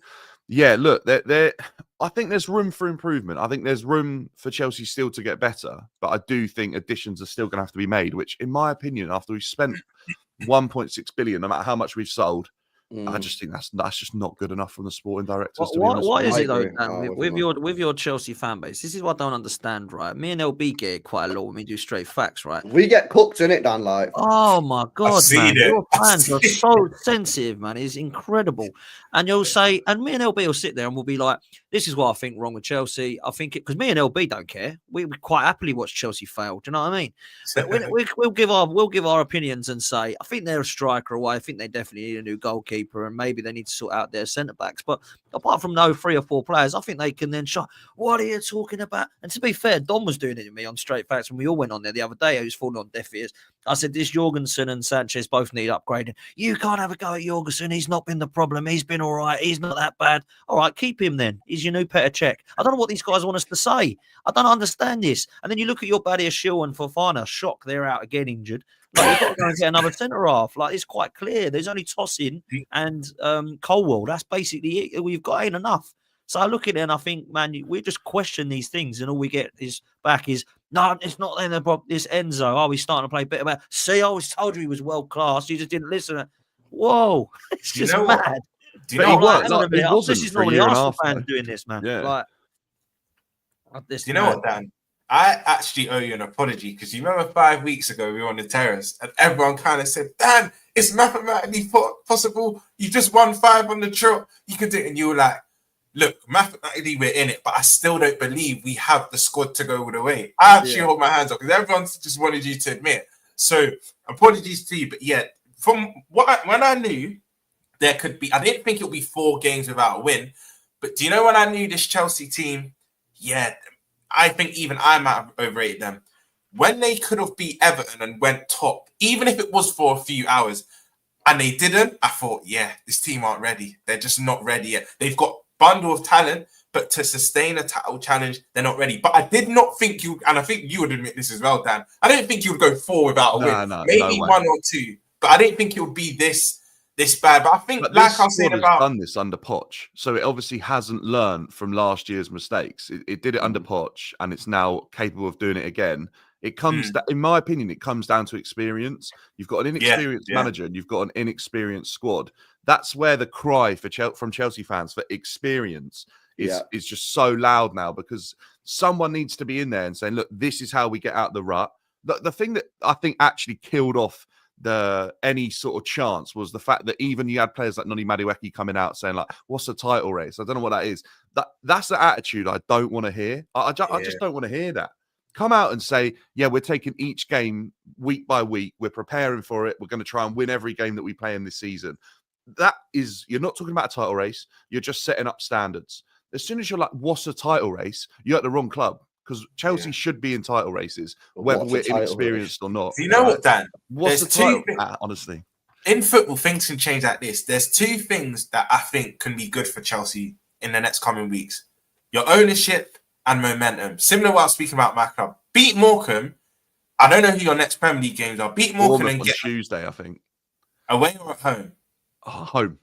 yeah, look, I think there's room for improvement. I think there's room for Chelsea still to get better. But I do think additions are still going to have to be made, which, in my opinion, after we've spent 1.6 billion, no matter how much we've sold, I just think that's just not good enough from the sporting directors. To be
What,
honest,
what
with
is
you.
it though,
agree.
Dan,
I'm with
with
you,
with your Chelsea fan base? This is what I don't understand, right? Me and LB get it quite a lot when we do straight facts, right?
We get cooked in it, Dan. Like,
Oh my God,
seen
man.
it.
Your
I've
fans are
seen
so sensitive, man. It's incredible. And you'll say, and me and LB will sit there and we'll be like, this is what I think wrong with Chelsea. I think it, because me and LB don't care. We quite happily watch Chelsea fail. Do you know what I mean? But we'll give our opinions and say, I think they're a striker away. I think they definitely need a new goalkeeper and maybe they need to sort out their centre backs. But apart from those 3 or 4 players, I think they can then show, what are you talking about? And to be fair, Don was doing it to me on straight facts when we all went on there the other day. He was falling on deaf ears. I said, this Jorgensen and Sanchez both need upgrading. You can't have a go at Jorgensen. He's not been the problem. He's been all right. He's not that bad. All right, keep him then. He's your new Petr Cech. I don't know what these guys want us to say. I don't understand this. And then you look at your Badia Shield and Fofana. Shock, they're out again injured. Like, you've got to go and get another centre half. Like, it's quite clear. There's only Tosin and Colwell. That's basically it. We've got ain't enough. So I look at it and I think, man, we just question these things, and all we get is back is, no, it's not in the problem. This Enzo, oh, he's starting to play better. About. See, I always told you he was world class. You just didn't listen. Whoa, it's
Do you
just
know
mad.
what? Do you
But
know
he
what?
was,
Hang on a
like,
minute.
he wasn't
This is
for a
normally
year and a
Arsenal
half,
fans
though.
doing this, man.
Yeah.
Like this.
Do you know what, Dan? I actually owe you an apology because you remember 5 weeks ago we were on the terrace and everyone kind of said, Dan, it's mathematically possible. You just won 5 on the trot. You could do it. And you were like, look, mathematically we're in it, but I still don't believe we have the squad to go all the way. I actually hold my hands up because everyone just wanted you to admit. So apologies to you, but yeah, from when I knew there could be, I didn't think it would be 4 games without a win. But do you know when I knew this Chelsea team? Yeah, I think even I might have overrated them. When they could have beat Everton and went top, even if it was for a few hours, and they didn't, I thought, yeah, this team aren't ready. They're just not ready yet. They've got bundle of talent, but to sustain a title challenge, they're not ready. But I did not think you, and I think you would admit this as well, Dan. I didn't think you would go 4 without a win. Maybe
no
1 or 2, but I didn't think it would be this bad. But I think,
But
like
this
I was saying
squad
about,
has done this under Poch, so it obviously hasn't learned from last year's mistakes. It did it under Poch, and it's now capable of doing it again. It comes, in my opinion, it comes down to experience. You've got an inexperienced manager, and you've got an inexperienced squad. That's where the cry for from Chelsea fans for experience is just so loud now, because someone needs to be in there and saying, look, this is how we get out the rut. The thing that I think actually killed off any sort of chance was the fact that even you had players like Noni Madueke coming out saying, like, what's the title race? I don't know what that is. That's the attitude I don't want to hear. I just don't want to hear that. Come out and say, yeah, we're taking each game week by week. We're preparing for it. We're going to try and win every game that we play in this season. That is, you're not talking about a title race. You're just setting up standards. As soon as you're like, what's a title race? You're at the wrong club, because Chelsea should be in title races, whether we're inexperienced or not.
do you know what, Dan?
What's the title? Honestly,
in football, things can change like this. There's 2 things that I think can be good for Chelsea in the next coming weeks: your ownership and momentum. Similar to what I was speaking about my club. Beat Morecambe. I don't know who your next Premier League games are. Beat Morecambe and get
Tuesday, I think.
Away or at home?
Home.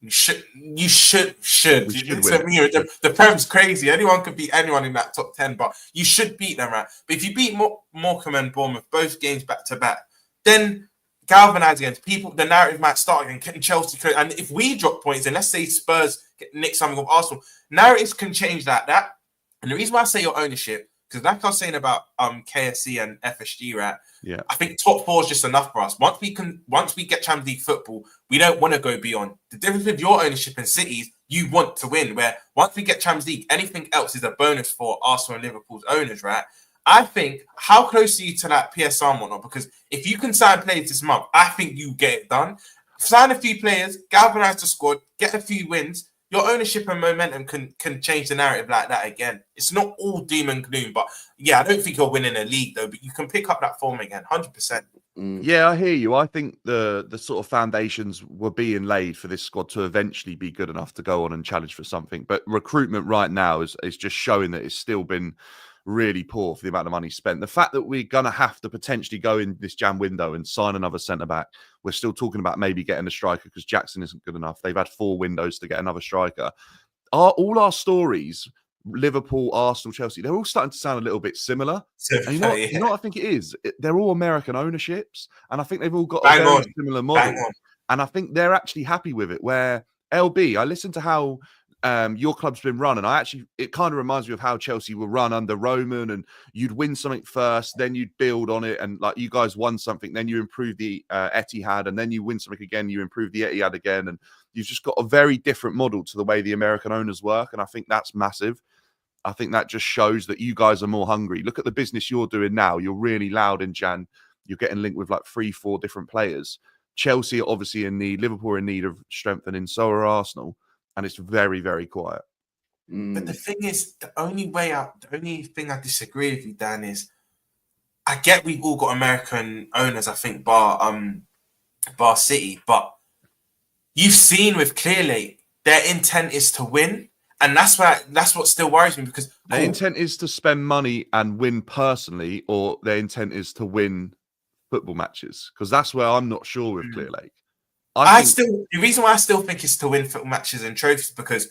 You should.
We should
win. The Prem's crazy. Anyone could beat anyone in that top 10, but you should beat them, right? But if you beat Morecambe and Bournemouth both games back to back, then galvanise against people. The narrative might start again. Can Chelsea? And if we drop points, and let's say Spurs nick something off Arsenal, narratives can change like that. And the reason why I say your ownership, because like I was saying about KSC and FSG, right?
Yeah.
I think top 4 is just enough for us. Once we get Champions League football, we don't want to go beyond. The difference with your ownership in cities, you want to win. Where once we get Champions League, anything else is a bonus for Arsenal and Liverpool's owners, right? I think, how close are you to that PSR and whatnot? Because if you can sign players this month, I think you get it done. Sign a few players, galvanise the squad, get a few wins. Your ownership and momentum can change the narrative like that again. It's not all doom and gloom, but yeah, I don't think you're winning a league though. But you can pick up that form again, 100%.
Yeah, I hear you. I think the sort of foundations were being laid for this squad to eventually be good enough to go on and challenge for something. But recruitment right now is just showing that it's still been really poor for the amount of money spent. The fact that we're going to have to potentially go in this jam window and sign another centre-back, we're still talking about maybe getting a striker because Jackson isn't good enough. They've had 4 windows to get another striker. All our stories, Liverpool, Arsenal, Chelsea, they're all starting to sound a little bit similar. And you know what I think it is? They're all American ownerships, and I think they've all got a very similar model. And I think they're actually happy with it. Where LB, I listened to how your club's been run, and it kind of reminds me of how Chelsea were run under Roman, and you'd win something first, then you'd build on it, and like you guys won something, then you improve the Etihad, and then you win something again, you improve the Etihad again, and you've just got a very different model to the way the American owners work, and I think that's massive. I think that just shows that you guys are more hungry. Look at the business you're doing now. You're really loud in Jan. You're getting linked with like 3-4 different players. Chelsea are obviously in need. Liverpool are in need of strengthening. So are Arsenal. And it's very, very quiet.
But the thing is, the only thing I disagree with you, Dan, is I get we've all got American owners, I think, bar City, but you've seen with Clear Lake, their intent is to win. And that's what still worries me, because
their intent is to spend money and win personally, or their intent is to win football matches, because that's where I'm not sure with Clear Lake.
The reason why I still think it's to win football matches and trophies, because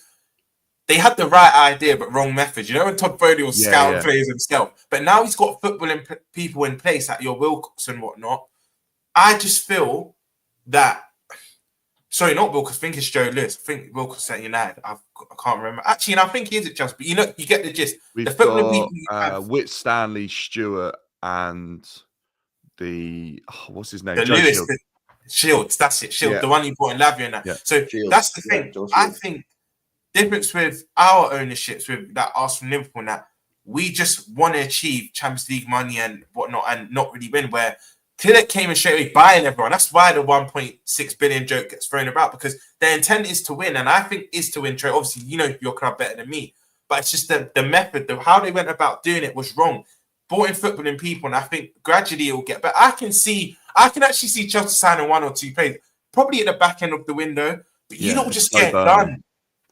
they had the right idea but wrong method. You know, when Todd Bowley was scouting players himself, but now he's got football people in place like your Wilcox and whatnot. I just feel that. Sorry, not Wilcox. I think it's Joe Lewis. I think Wilcox at United. I can't remember. Actually, and I think he is at Chelsea. But you get the gist.
We've got Whit Stanley, Stewart, and what's his name?
The
Joe
Lewis
Shields.
Shields. That's it. Shields, the one you brought in Lavia and that.
Yeah.
So
Shields.
that's the thing. I think difference with our ownerships with that Arsenal, Liverpool, and that we just want to achieve Champions League money and whatnot, and not really win. Where Tillich came and straight away buying everyone. That's why the 1.6 billion joke gets thrown about, because their intent is to win, and I think is to win. Obviously, you know your club better than me, but it's just the method, how they went about doing it was wrong. Bought in football and people, and I think gradually it will get better. I can actually see Chelsea signing 1 or 2 players, probably at the back end of the window, but you don't just get it done.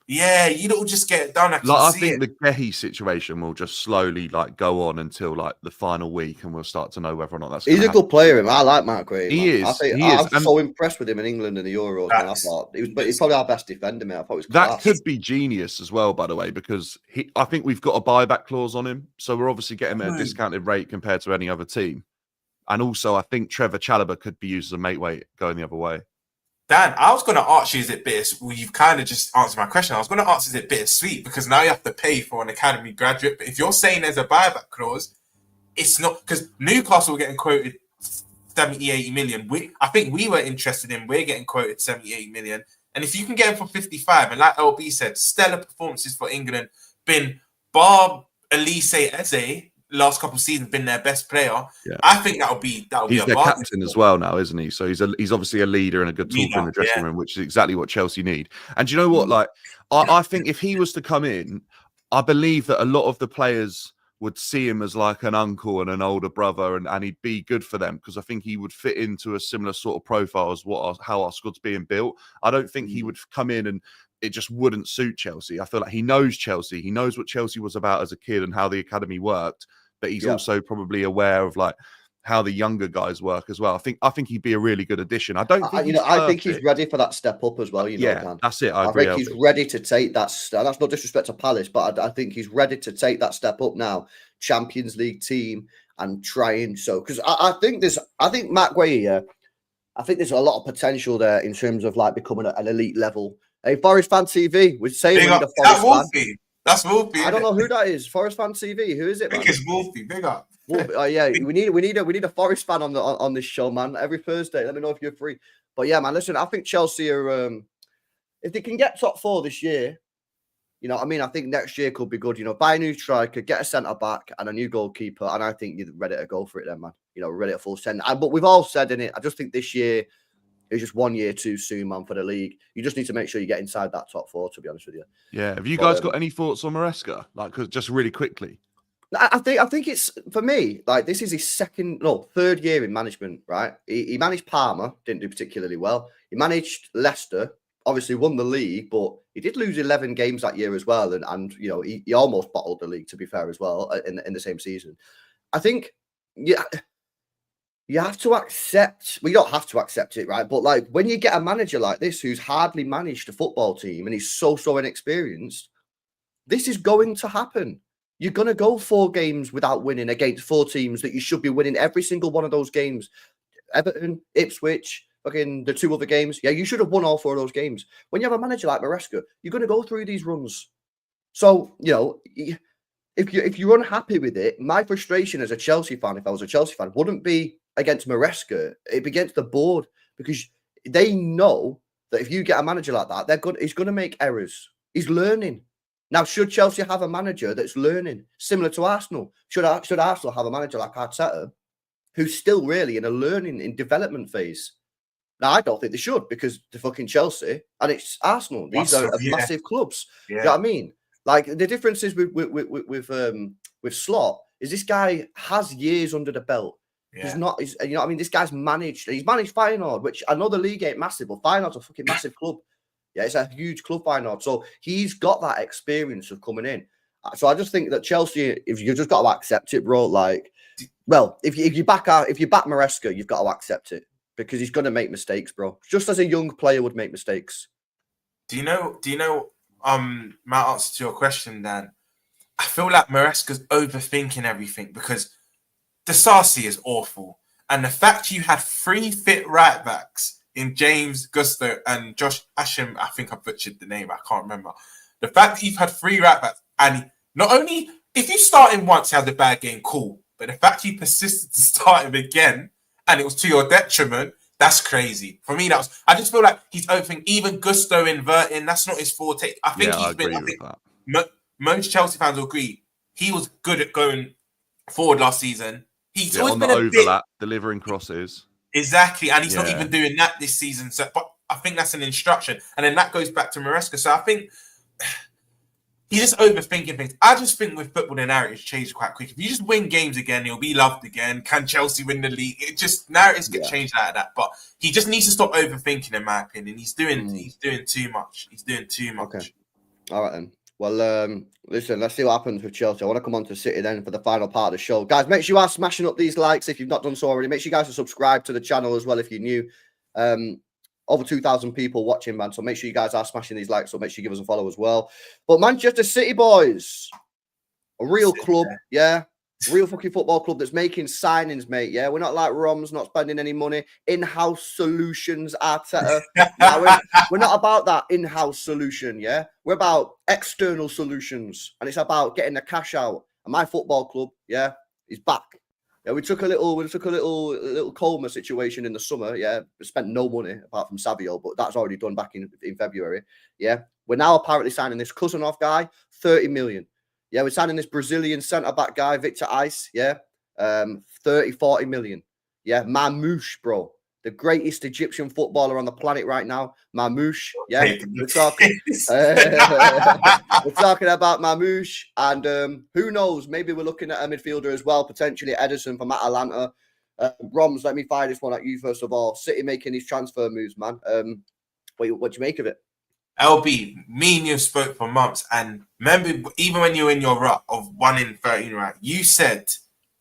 Yeah, you don't just get it done.
I think the Gehi situation will just slowly go on until the final week, and we'll start to know whether or not that's.
He's a good player. I like Mark Gray.
He is.
I'm so impressed with him in England in the Euros. Man. I thought he's probably our best defender, man. I thought it was class.
That could be genius as well, by the way, because I think we've got a buyback clause on him, so we're obviously getting him at a discounted rate compared to any other team. And also, I think Trevor Chalobah could be used as a mate weight going the other way.
Dan, I was going to ask you, is it bittersweet? Well, you've kind of just answered my question. I was going to ask, is it bittersweet? Because now you have to pay for an academy graduate. But if you're saying there's a buyback clause, it's not, because Newcastle were getting quoted 70, 80 million. I think we were interested in, we're getting quoted 70, 80 million. And if you can get him for 55, and like LB said, stellar performances for England, been bar Elise Eze, last couple of seasons been their best player. Yeah. I think that'll be
he's their captain as well now, isn't he? So he's obviously a leader and a good talker in the dressing room, which is exactly what Chelsea need. And do you know what? I think if he was to come in, I believe that a lot of the players would see him as like an uncle and an older brother, and he'd be good for them, because I think he would fit into a similar sort of profile as how our squad's being built. I don't think he would come in and it just wouldn't suit Chelsea. I feel like he knows Chelsea. He knows what Chelsea was about as a kid and how the academy worked. But he's also probably aware of how the younger guys work as well. I think he'd be a really good addition. I don't think
I think he's ready for that step up as well. Dan.
That's it.
I think he's ready to take that step. That's no disrespect to Palace, but I think he's ready to take that step up now. Champions League team and trying so, because I think Matt Gray here. I think there's a lot of potential there in terms of becoming an elite level. Hey, Forest Fan TV, we're saying we need a Forest fan.
That's Wolfie.
I don't know who that is. Forest Fan TV. Who is it?
I think it's Wolfie. Big up.
Yeah, we need a Forest fan on this show, man. Every Thursday. Let me know if you're free. But yeah, man. Listen, I think Chelsea are. If they can get top 4 this year, I think next year could be good. Buy a new striker, get a centre back, and a new goalkeeper, and I think you're ready to go for it, then, man. Ready to full send. But we've all said in it. I just think this year is just 1 year too soon, man, for the league. You just need to make sure you get inside that top 4, to be honest with you.
Yeah. Have you guys got any thoughts on Maresca? Just really quickly.
I think it's, for me, this is his third year in management, right? He managed Parma, didn't do particularly well. He managed Leicester, obviously won the league, but he did lose 11 games that year as well. And he almost bottled the league, to be fair, as well, in the same season. I think, you have to accept, you don't have to accept it, right? But when you get a manager like this who's hardly managed a football team and he's so inexperienced, this is going to happen. You're going to go 4 games without winning against 4 teams that you should be winning every single one of those games. Everton, Ipswich, fucking the 2 other games. Yeah, you should have won all 4 of those games. When you have a manager like Maresca, you're going to go through these runs. So, you know, if you're unhappy with it, my frustration as a Chelsea fan, if I was a Chelsea fan, wouldn't be against Maresca. It'd be against the board, because they know that if you get a manager like that, he's going to make errors. He's learning. Now, should Chelsea have a manager that's learning, similar to Arsenal? Should Arsenal have a manager like Arteta, who's still really in a learning and development phase? Now, I don't think they should, because they're fucking Chelsea and it's Arsenal. These are massive clubs.
Yeah.
You know what I mean? Like, the difference is with Slot is this guy has years under the belt.
Yeah.
You know what I mean? This guy's managed Feyenoord, which I know the league ain't massive, but Feyenoord's a fucking massive club. Yeah, it's a huge club, Feyenoord. So he's got that experience of coming in. So I just think that Chelsea, if you just got to accept it, bro. Like, well, if you back Maresca, you've got to accept it, because he's going to make mistakes, bro. Just as a young player would make mistakes.
Do you know? My answer to your question, Dan. I feel like Maresca's overthinking everything, because Disasi is awful, and the fact you had 3 fit right backs in James, Gusto, and Josh Asham, I think I butchered the name, I can't remember. The fact that you've had 3 right backs, and not only if you start him once, you have a bad game, cool, but the fact you persisted to start him again, and it was to your detriment, that's crazy. For me, I just feel like he's overthinking. Even Gusto inverting, that's not his forte. I think most Chelsea fans will agree he was good at going forward last season. He's always
on
been
the
a
overlap, delivering crosses.
Exactly, and he's not even doing that this season. So, but I think that's an instruction, and then that goes back to Maresca. So I think he's just overthinking things. I just think with football, the narratives change quite quick. If you just win games again, you'll be loved again. Can Chelsea win the league? It just narratives get changed like that. But he just needs to stop overthinking, in my opinion. He's doing too much. He's doing too much.
Okay. All right then. Well, listen, let's see what happens with Chelsea. I want to come on to City then for the final part of the show. Guys, make sure you are smashing up these likes if you've not done so already. Make sure you guys are subscribed to the channel as well if you're new. Over 2,000 people watching, man. So make sure you guys are smashing these likes. So make sure you give us a follow as well. But Manchester City, boys, a real club, yeah? Real fucking football club that's making signings, mate. Yeah, we're not like Roms, not spending any money. In-house solutions, Arteta. We're not about that in-house solution. Yeah, we're about external solutions, and it's about getting the cash out. And my football club, yeah, is back. Yeah, we took a little Colmer situation in the summer. Yeah, we spent no money apart from Savio, but that's already done back in February. Yeah, we're now apparently signing this Cousinov guy, 30 million. Yeah, we're signing this Brazilian centre-back guy, Victor Ice, 40 million. Yeah, Mamouche, bro. The greatest Egyptian footballer on the planet right now. Mamouche, yeah. We're talking about Mamouche. And who knows, maybe we're looking at a midfielder as well, potentially Ederson from Atalanta. Roms, let me fire this one at you first of all. City making these transfer moves, man. What do you make of it?
LB, me and you spoke for months, and remember, even when you were in your rut of 1 in 13, right? You said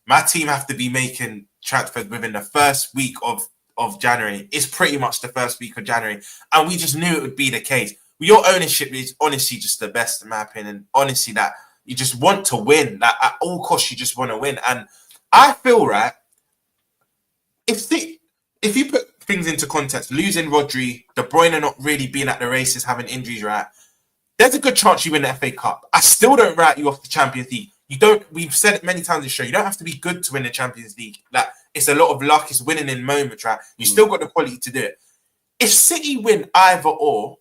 my team have to be making transfers within the first week of January. It's pretty much the first week of January, and we just knew it would be the case. Your ownership is honestly just the best, in my opinion. Honestly, that you just want to win. That at all costs, you just want to win. And I feel, right, if you put things into context, losing Rodri, De Bruyne not really being at the races, having injuries, right? There's a good chance you win the FA Cup. I still don't write you off the Champions League. You don't. We've said it many times in the show. You don't have to be good to win the Champions League. Like, it's a lot of luck. It's winning in moments, right? You still got the quality to do it. If City win either or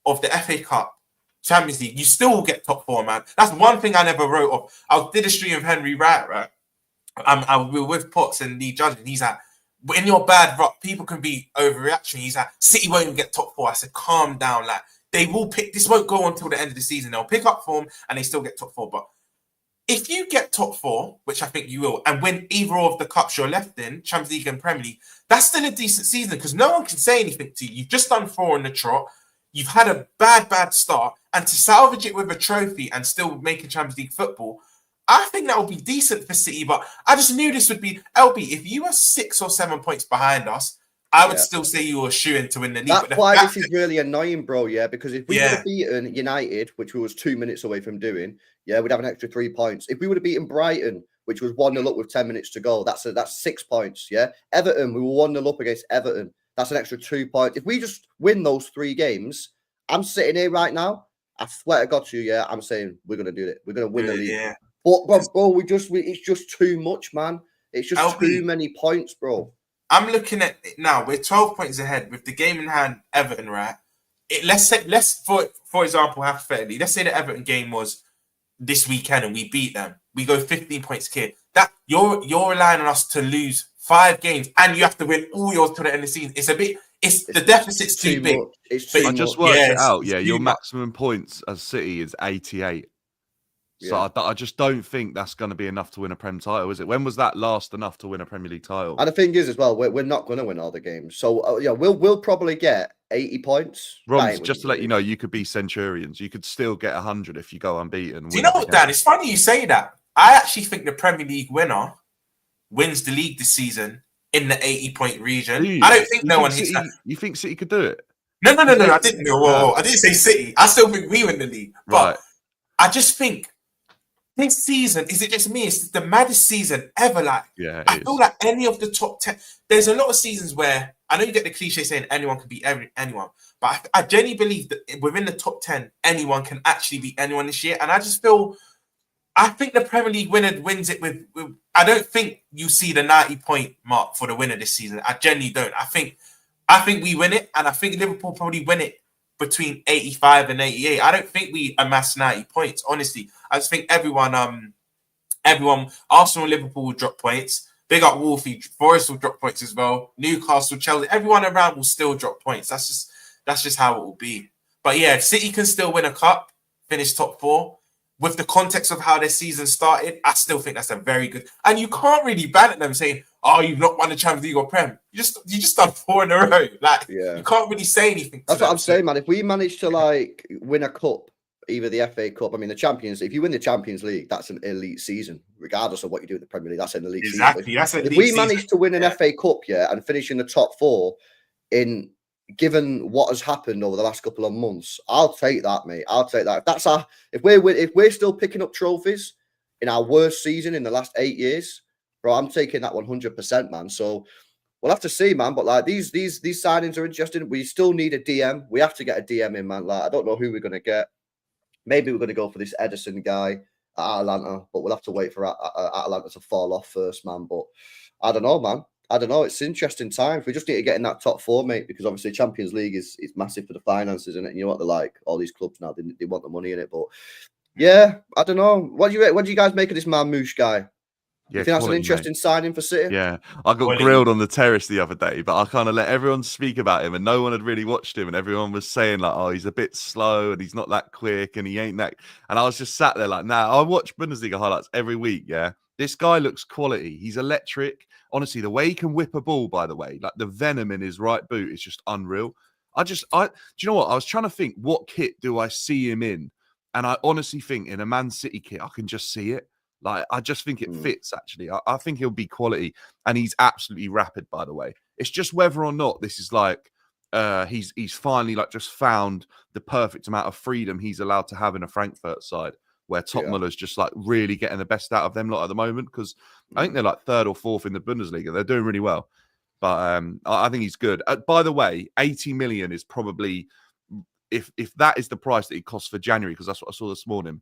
of the FA Cup, Champions League, you still will get top 4, man. That's one thing I never wrote off. I did a stream of Henry Wright, right? We were with Potts and Lee Judge, and he's like, in your bad rock, people can be overreacting. He's like, City won't even get top 4. I said, calm down. Like, they will pick. This won't go on until the end of the season. They'll pick up form and they still get top 4. But if you get top 4, which I think you will, and win either of the cups you're left in, Champions League and Premier League, that's still a decent season because no one can say anything to you. You've just done 4 in the trot. You've had a bad start. And to salvage it with a trophy and still make a Champions League football, I think that would be decent for City, but I just knew this would be LB. If you were 6 or 7 points behind us, I would still say you were shooing to win the league.
That's why this is really annoying, bro. Yeah, because if we would have beaten United, which we was 2 minutes away from doing, we'd have an extra 3 points. If we would have beaten Brighton, which was 1-0 up with 10 minutes to go, that's 6 points. Yeah, Everton, we were 1-0 up against Everton. That's an extra 2 points. If we just win those 3 games, I'm sitting here right now. I swear to God to you, I'm saying we're gonna do it. We're gonna win the league.
Yeah.
But bro, it's just too much, man. It's just too many points, bro.
I'm looking at it now. We're 12 points ahead with the game in hand. Everton, right? Let's for example, hypothetically, let's say the Everton game was this weekend and we beat them. We go 15 points clear. That you're relying on us to lose 5 games and you have to win all yours to the end of the season. It's the deficit's too big.
It's too
I
much.
just worked it out.
It's
Yeah, your
too much.
maximum points as City is 88. So
Yeah.
I just don't think that's going to be enough to win a Prem title, is it? When was that last enough to win a Premier League title?
And the thing is, as well, we're not going to win all the games. So yeah, we'll probably get 80 points.
Roms, just to let you know, you could be Centurions. You could still get 100 if you go unbeaten.
Do you know what, Dan? It's funny you say that. I actually think the Premier League winner wins the league this season in the 80-point region. I don't think no one hits that.
You think City could do it?
No. I didn't. Whoa. I didn't say City. I still think we win the league. But
Right.
I just think this season, is it just me? It's the maddest season ever. Like,
Yeah,
I feel like any of the top 10. There's a lot of seasons where I know you get the cliche saying anyone can beat anyone, but I genuinely believe that within the top 10, anyone can actually beat anyone this year. And I just feel, I think the Premier League winner wins it with I don't think you see the 90-point mark for the winner this season. I genuinely don't. I think we win it, and I think Liverpool probably win it between 85 and 88. I don't think we amass 90 points, honestly. I just think everyone, Arsenal and Liverpool will drop points. Big up Wolfie, Forest will drop points as well. Newcastle, Chelsea, everyone around will still drop points. That's just how it will be. But yeah, if City can still win a cup, finish top 4, with the context of how their season started, I still think that's a very good. And you can't really ban at them saying, "Oh, you've not won the Champions League or Prem." You just done 4 in a row. Like, you can't really say anything.
That's what I'm saying, man. If we manage to like win a cup, either the FA Cup, I mean the Champions. If you win the Champions League, that's an elite season, regardless of what you do in the Premier League. That's an elite season. If we manage to win an FA Cup, and finish in the top 4, given what has happened over the last couple of months, I'll take that, mate. I'll take that. If we're still picking up trophies in our worst season in the last 8 years, bro, I'm taking that 100%, man. So we'll have to see, man. But like these signings are interesting. We still need a DM. We have to get a DM in, man. Like I don't know who we're gonna get. Maybe we're gonna go for this Edison guy at Atalanta, but we'll have to wait for Atalanta to fall off first, man. But I don't know, man. I don't know. It's interesting times. We just need to get in that top 4, mate, because obviously Champions League is massive for the finances, isn't it? And you know what they're like. All these clubs now, they want the money in it. But yeah, I don't know. What do you guys make of this Marmoush guy?
Yeah,
you think that's an interesting signing for City?
Yeah, I got grilled on the terrace the other day, but I kind of let everyone speak about him, and no one had really watched him, and everyone was saying like, "Oh, he's a bit slow, and he's not that quick, and he ain't that." And I was just sat there like, "Nah, I watch Bundesliga highlights every week. Yeah, this guy looks quality. He's electric. Honestly, the way he can whip a ball, by the way, like the venom in his right boot is just unreal. Do you know what? I was trying to think, what kit do I see him in? And I honestly think in a Man City kit, I can just see it. Like, I just think it fits, actually. I think he'll be quality. And he's absolutely rapid, by the way. It's just whether or not this is like, he's finally like just found the perfect amount of freedom he's allowed to have in a Frankfurt side, where Topmüller's just like really getting the best out of them lot at the moment, because I think they're like 3rd or 4th in the Bundesliga. They're doing really well. But I think he's good. By the way, 80 million is probably, if that is the price that he costs for January, because that's what I saw this morning,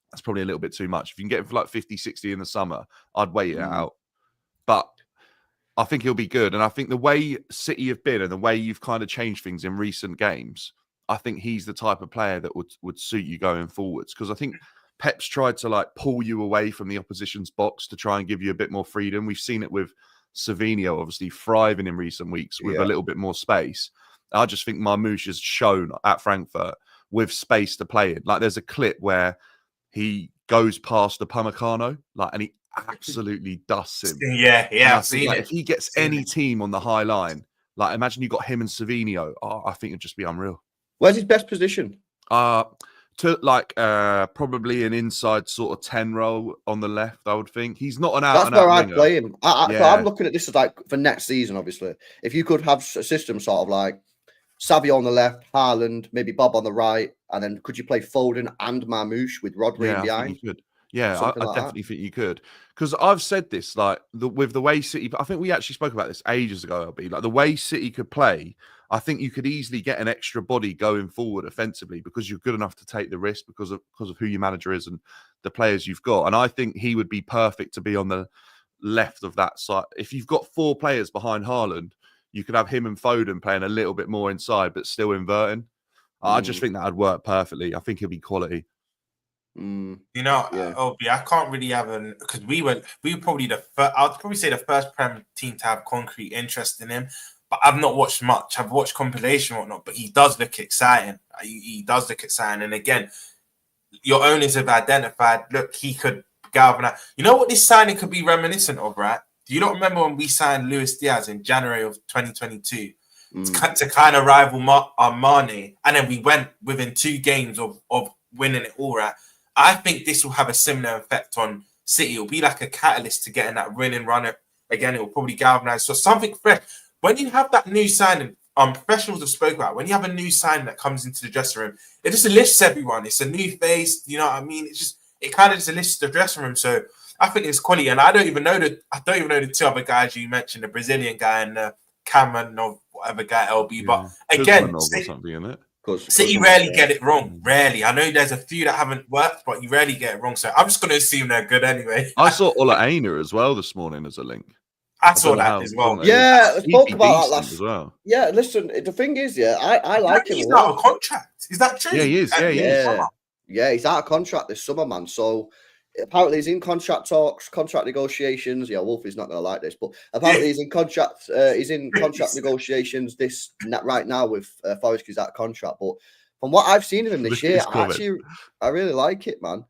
that's probably a little bit too much. If you can get him for like 50, 60 in the summer, I'd wait it out. But I think he'll be good. And I think the way City have been and the way you've kind of changed things in recent games, I think he's the type of player that would suit you going forwards. Because I think Pep's tried to like pull you away from the opposition's box to try and give you a bit more freedom. We've seen it with Savinho, obviously thriving in recent weeks with a little bit more space. I just think Marmoush has shown at Frankfurt with space to play in. Like there's a clip where he goes past the Upamecano, and he absolutely dusts him.
Yeah, I've seen it.
If he gets any team on the high line, like imagine you got him and Savinho. Oh, I think it'd just be unreal.
Where's his best position?
Probably an inside sort of 10 role on the left, I would think. He's not an out.
That's where I'd play him. So I'm looking at this as like for next season, obviously. If you could have a system sort of like Savio on the left, Haaland, maybe Bob on the right, and then could you play Foden and Marmoush with Rodri behind?
Yeah,
Something
I
like that.
definitely think you could. Because I've said this, like, with the way City, I think we actually spoke about this ages ago, LB. Like, the way City could play, I think you could easily get an extra body going forward offensively because you're good enough to take the risk because of who your manager is and the players you've got. And I think he would be perfect to be on the left of that side. If you've got 4 players behind Haaland, you could have him and Foden playing a little bit more inside, but still inverting. I just think that would work perfectly. I think he'll be quality.
You know,
Yeah.
Obi, I can't really have because we were probably the first. I'd probably say the first Prem team to have concrete interest in him. But I've not watched much. I've watched compilation and whatnot. But he does look exciting. He does look exciting. And again, your owners have identified. Look, he could galvanize. You know what this signing could be reminiscent of, right? Do you not remember when we signed Luis Diaz in January of 2022 to kind of rival Mane, and then we went within 2 games of winning it all, right? I think this will have a similar effect on City. It'll be like a catalyst to getting that winning run. Again, it will probably galvanize. So something fresh. When you have that new signing, professionals have spoken about, when you have a new signing that comes into the dressing room, it just lifts everyone. It's a new face. You know what I mean? It kind of just lifts the dressing room. So I think it's quality. And I don't even know the 2 other guys you mentioned, the Brazilian guy and Cameron or whatever guy LB. But again, City rarely get it wrong. Rarely. I know there's a few that haven't worked, but you rarely get it wrong. So I'm just going to assume they're good anyway.
I saw Ola Aina as well this morning as a link.
I saw that as well.
Yeah, I spoke about that last
as well.
Yeah, listen, the thing is, I like him.
He's out of contract. Is that true?
Yeah, he is.
Yeah, he's out of contract this summer, man. So apparently he's in contract talks, contract negotiations. Yeah, Wolfie's not going to like this, but apparently he's in contract. He's in contract negotiations right now with Forest. He's out of contract, but from what I've seen of him this year, I really like it, man.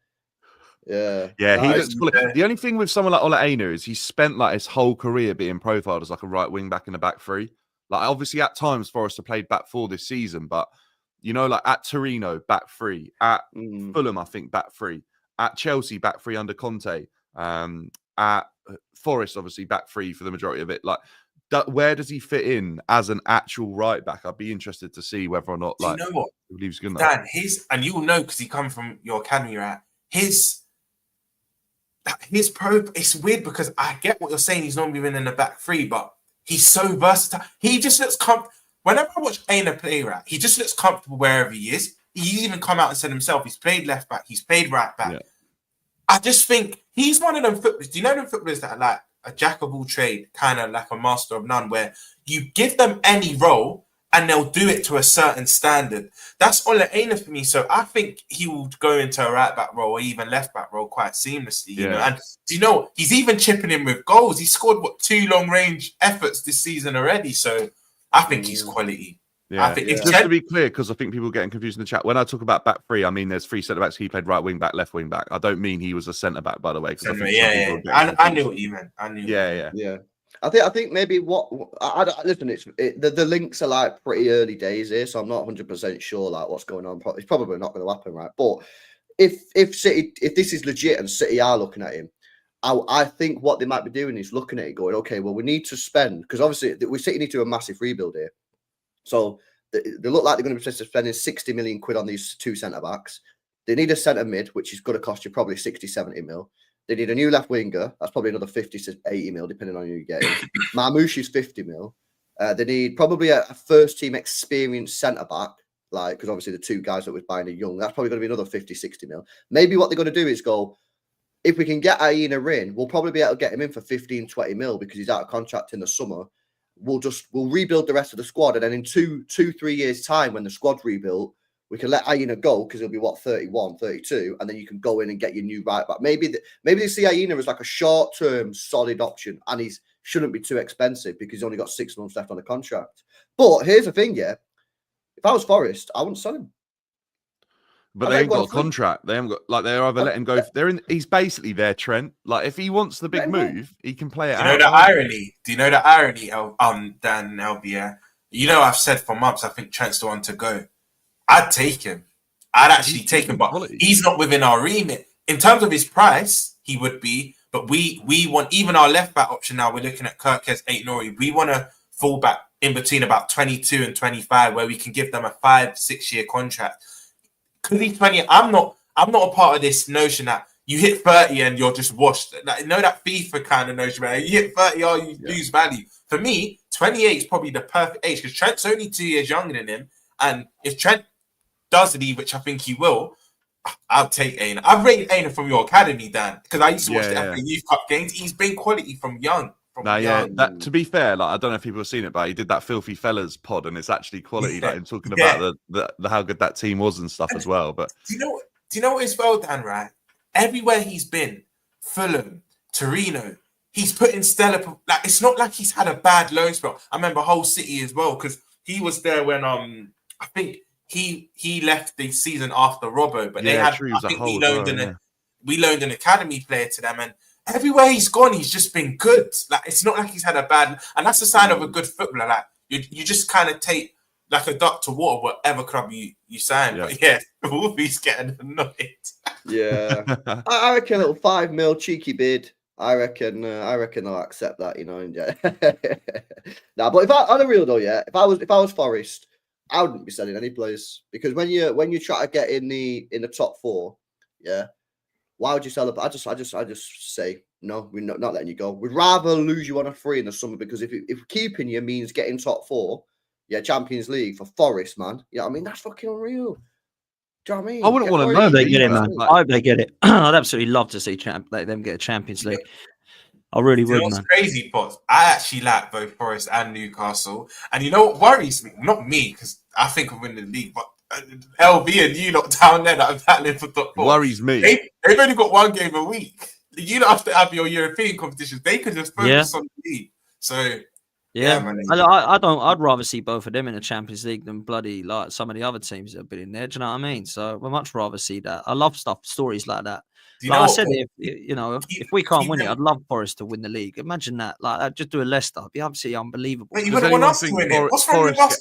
Yeah,
he looks cool. The only thing with someone like Ola Aina is he's spent like his whole career being profiled as like a right wing back in the back 3. Like obviously at times Forest have played back 4 this season, but you know, like at Torino back 3, at Fulham I think back 3, at Chelsea back 3 under Conte, at Forest obviously back 3 for the majority of it. Like where does he fit in as an actual right back? I'd be interested to see whether or not
you know what,
he's good
Dan, and you'll know because he come from your academy, right? His pro, it's weird because I get what you're saying. He's normally been in the back 3, but he's so versatile. He just looks whenever I watch Aina play, right, he just looks comfortable wherever he is. He's even come out and said himself, he's played left back, he's played right back. Yeah. I just think he's one of them footballers. Do you know them footballers that are like a jack of all trade, kind of like a master of none, where you give them any role and they'll do it to a certain standard? That's Ola Aina for me. So I think he will go into a right back role or even left back role quite seamlessly. You know, and do you know he's even chipping in with goals? He scored 2 long range efforts this season already. So I think he's quality.
Yeah, just to be clear, because I think people are getting confused in the chat. When I talk about back 3, I mean there's 3 centre backs. He played right wing back, left wing back. I don't mean he was a centre back, by the way.
I knew what you meant.
Yeah. I think maybe listen. The links are like pretty early days here, so I'm not 100% sure like what's going on. It's probably not going to happen, right? But if this is legit and City are looking at him, I think what they might be doing is looking at it, going, okay, well we need to spend, because obviously City need to do a massive rebuild here. So they look like they're going to be spending 60 million quid on these 2 centre backs. They need a centre mid, which is going to cost you probably 60, 70 mil. They need a new left winger. That's probably another 50 to 80 mil, depending on who you get. Marmoush 50 mil. They need probably a first team experienced centre back, like, because obviously the 2 guys that we're buying are young. That's probably going to be another 50, 60 mil. Maybe what they're going to do is go, if we can get Aina in, we'll probably be able to get him in for 15, 20 mil because he's out of contract in the summer. We'll rebuild the rest of the squad, and then in 2-3 years' time, when the squad's rebuilt, we can let Aina go because he'll be 31, 32, and then you can go in and get your new right back. Maybe they see Aina as like a short-term solid option, and he shouldn't be too expensive because he's only got 6 months left on the contract. But here's the thing, if I was Forest, I wouldn't sell him.
But they ain't got a contract. They haven't got, like, they're either let him go. He's basically their Trent. Like, if he wants the big move, he can play it out.
Do you know the irony? Dan Elbier? You know, I've said for months, I think Trent's the one to go. I'd take him. I'd actually take him, but he's not within our remit. In terms of his price, he would be, but we want, even our left back option now, we're looking at Kirkes, Aït-Nouri. We want to fall back in between about 22 and 25, where we can give them a 5-6 year contract. Because he's 20, I'm not a part of this notion that you hit 30 and you're just washed. Like, you know that FIFA kind of notion, man. You hit 30, you lose value. For me, 28 is probably the perfect age because Trent's only 2 years younger than him. And if Trent does leave, which I think he will, I'll take Aina. I've rated Aina from your academy, Dan, because I used to watch the FA Youth Cup games. He's been quality from young.
That, to be fair, like I don't know if people have seen it, but he did that Filthy Fellas pod, and it's actually quality. Like him talking about the how good that team was and stuff as well. But
do you know what is well done, right? Everywhere he's been, Fulham, Torino, he's put in stellar. Like it's not like he's had a bad loan spell. I remember Hull City as well because he was there when I think he left the season after Robbo, but they had. I think we loaned an academy player to them and. Everywhere he's gone, he's just been good. Like it's not like he's had a bad, and that's the sign of a good footballer. Like you just kind of take like a duck to water whatever club you sign. Yeah. But yeah, Wolfie's getting annoyed.
Yeah, I reckon a little 5 mil cheeky bid. I reckon they'll accept that. You know, nah, but if on a real though, yeah, if I was Forest, I wouldn't be selling any players because when you try to get in the top 4, yeah. Why would you sell it? I just say no. We're not letting you go. We'd rather lose you on a free in the summer because if keeping you means getting top 4, yeah, Champions League for Forest, man. Yeah, I mean that's fucking unreal. Do you know what I mean?
I wouldn't want to know
they get it, man. I hope they get it. I'd absolutely love to see them get a Champions League. I really would, man.
Crazy, Pots. I actually like both Forest and Newcastle, and you know what worries me? Not me, because I think we'll win the league, but. LB and you lot down there that are battling for top 4
worries me.
They've only got 1 game a week. You don't have to have your European competitions. They could just focus on the league. So man,
I'd rather see both of them in the Champions League than bloody like some of the other teams that have been in there. Do you know what I mean? So I'd much rather see that. I love stories like that. Like I said, if we can't win it, I'd love Forest to win the league. Imagine that. Like just do a Leicester. It'd be absolutely unbelievable.
Wait, you wouldn't want us to win it? What's wrong with us?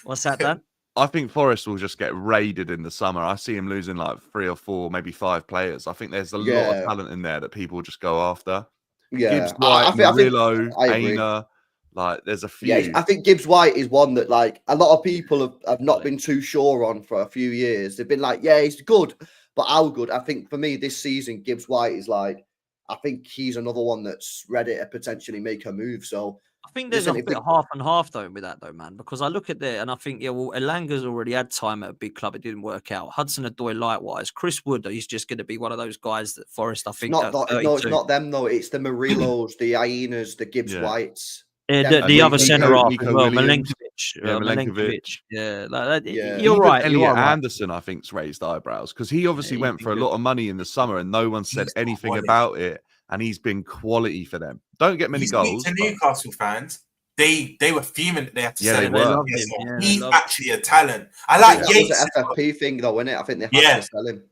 What's that, Dan?
I think Forest will just get raided in the summer. I see him losing like 3 or 4, maybe 5 players. I think there's a lot of talent in there that people just go after.
Yeah,
Gibbs White, Murillo, Aina, like there's a few.
Yeah, I think Gibbs White is one that like a lot of people have not been too sure on for a few years. They've been like, yeah, he's good, but how good? I think for me this season, Gibbs White is like, I think he's another one that's ready to potentially make a move. So.
I think there's a bit half and half though with that though, man. Because I look at there and I think, Elanga's already had time at a big club. It didn't work out. Hudson-Odoi likewise. Chris Wood, he's just going to be one of those guys that Forest, I think.
It's not them though. It's the Murillos, the Hyenas, the Gibbs Whites.
The other centre half as well,
Milenkovic.
Yeah, you're right.
Elliot Anderson, I think's raised eyebrows because he obviously went for a lot of money in the summer and no one said anything about it. And he's been quality for them. Don't get many goals.
To Newcastle fans, they were fuming that they had to sell him. He's
Yeah,
actually a talent. I like Yates.
That was an FFP thing, though, isn't it? I think they had to sell him.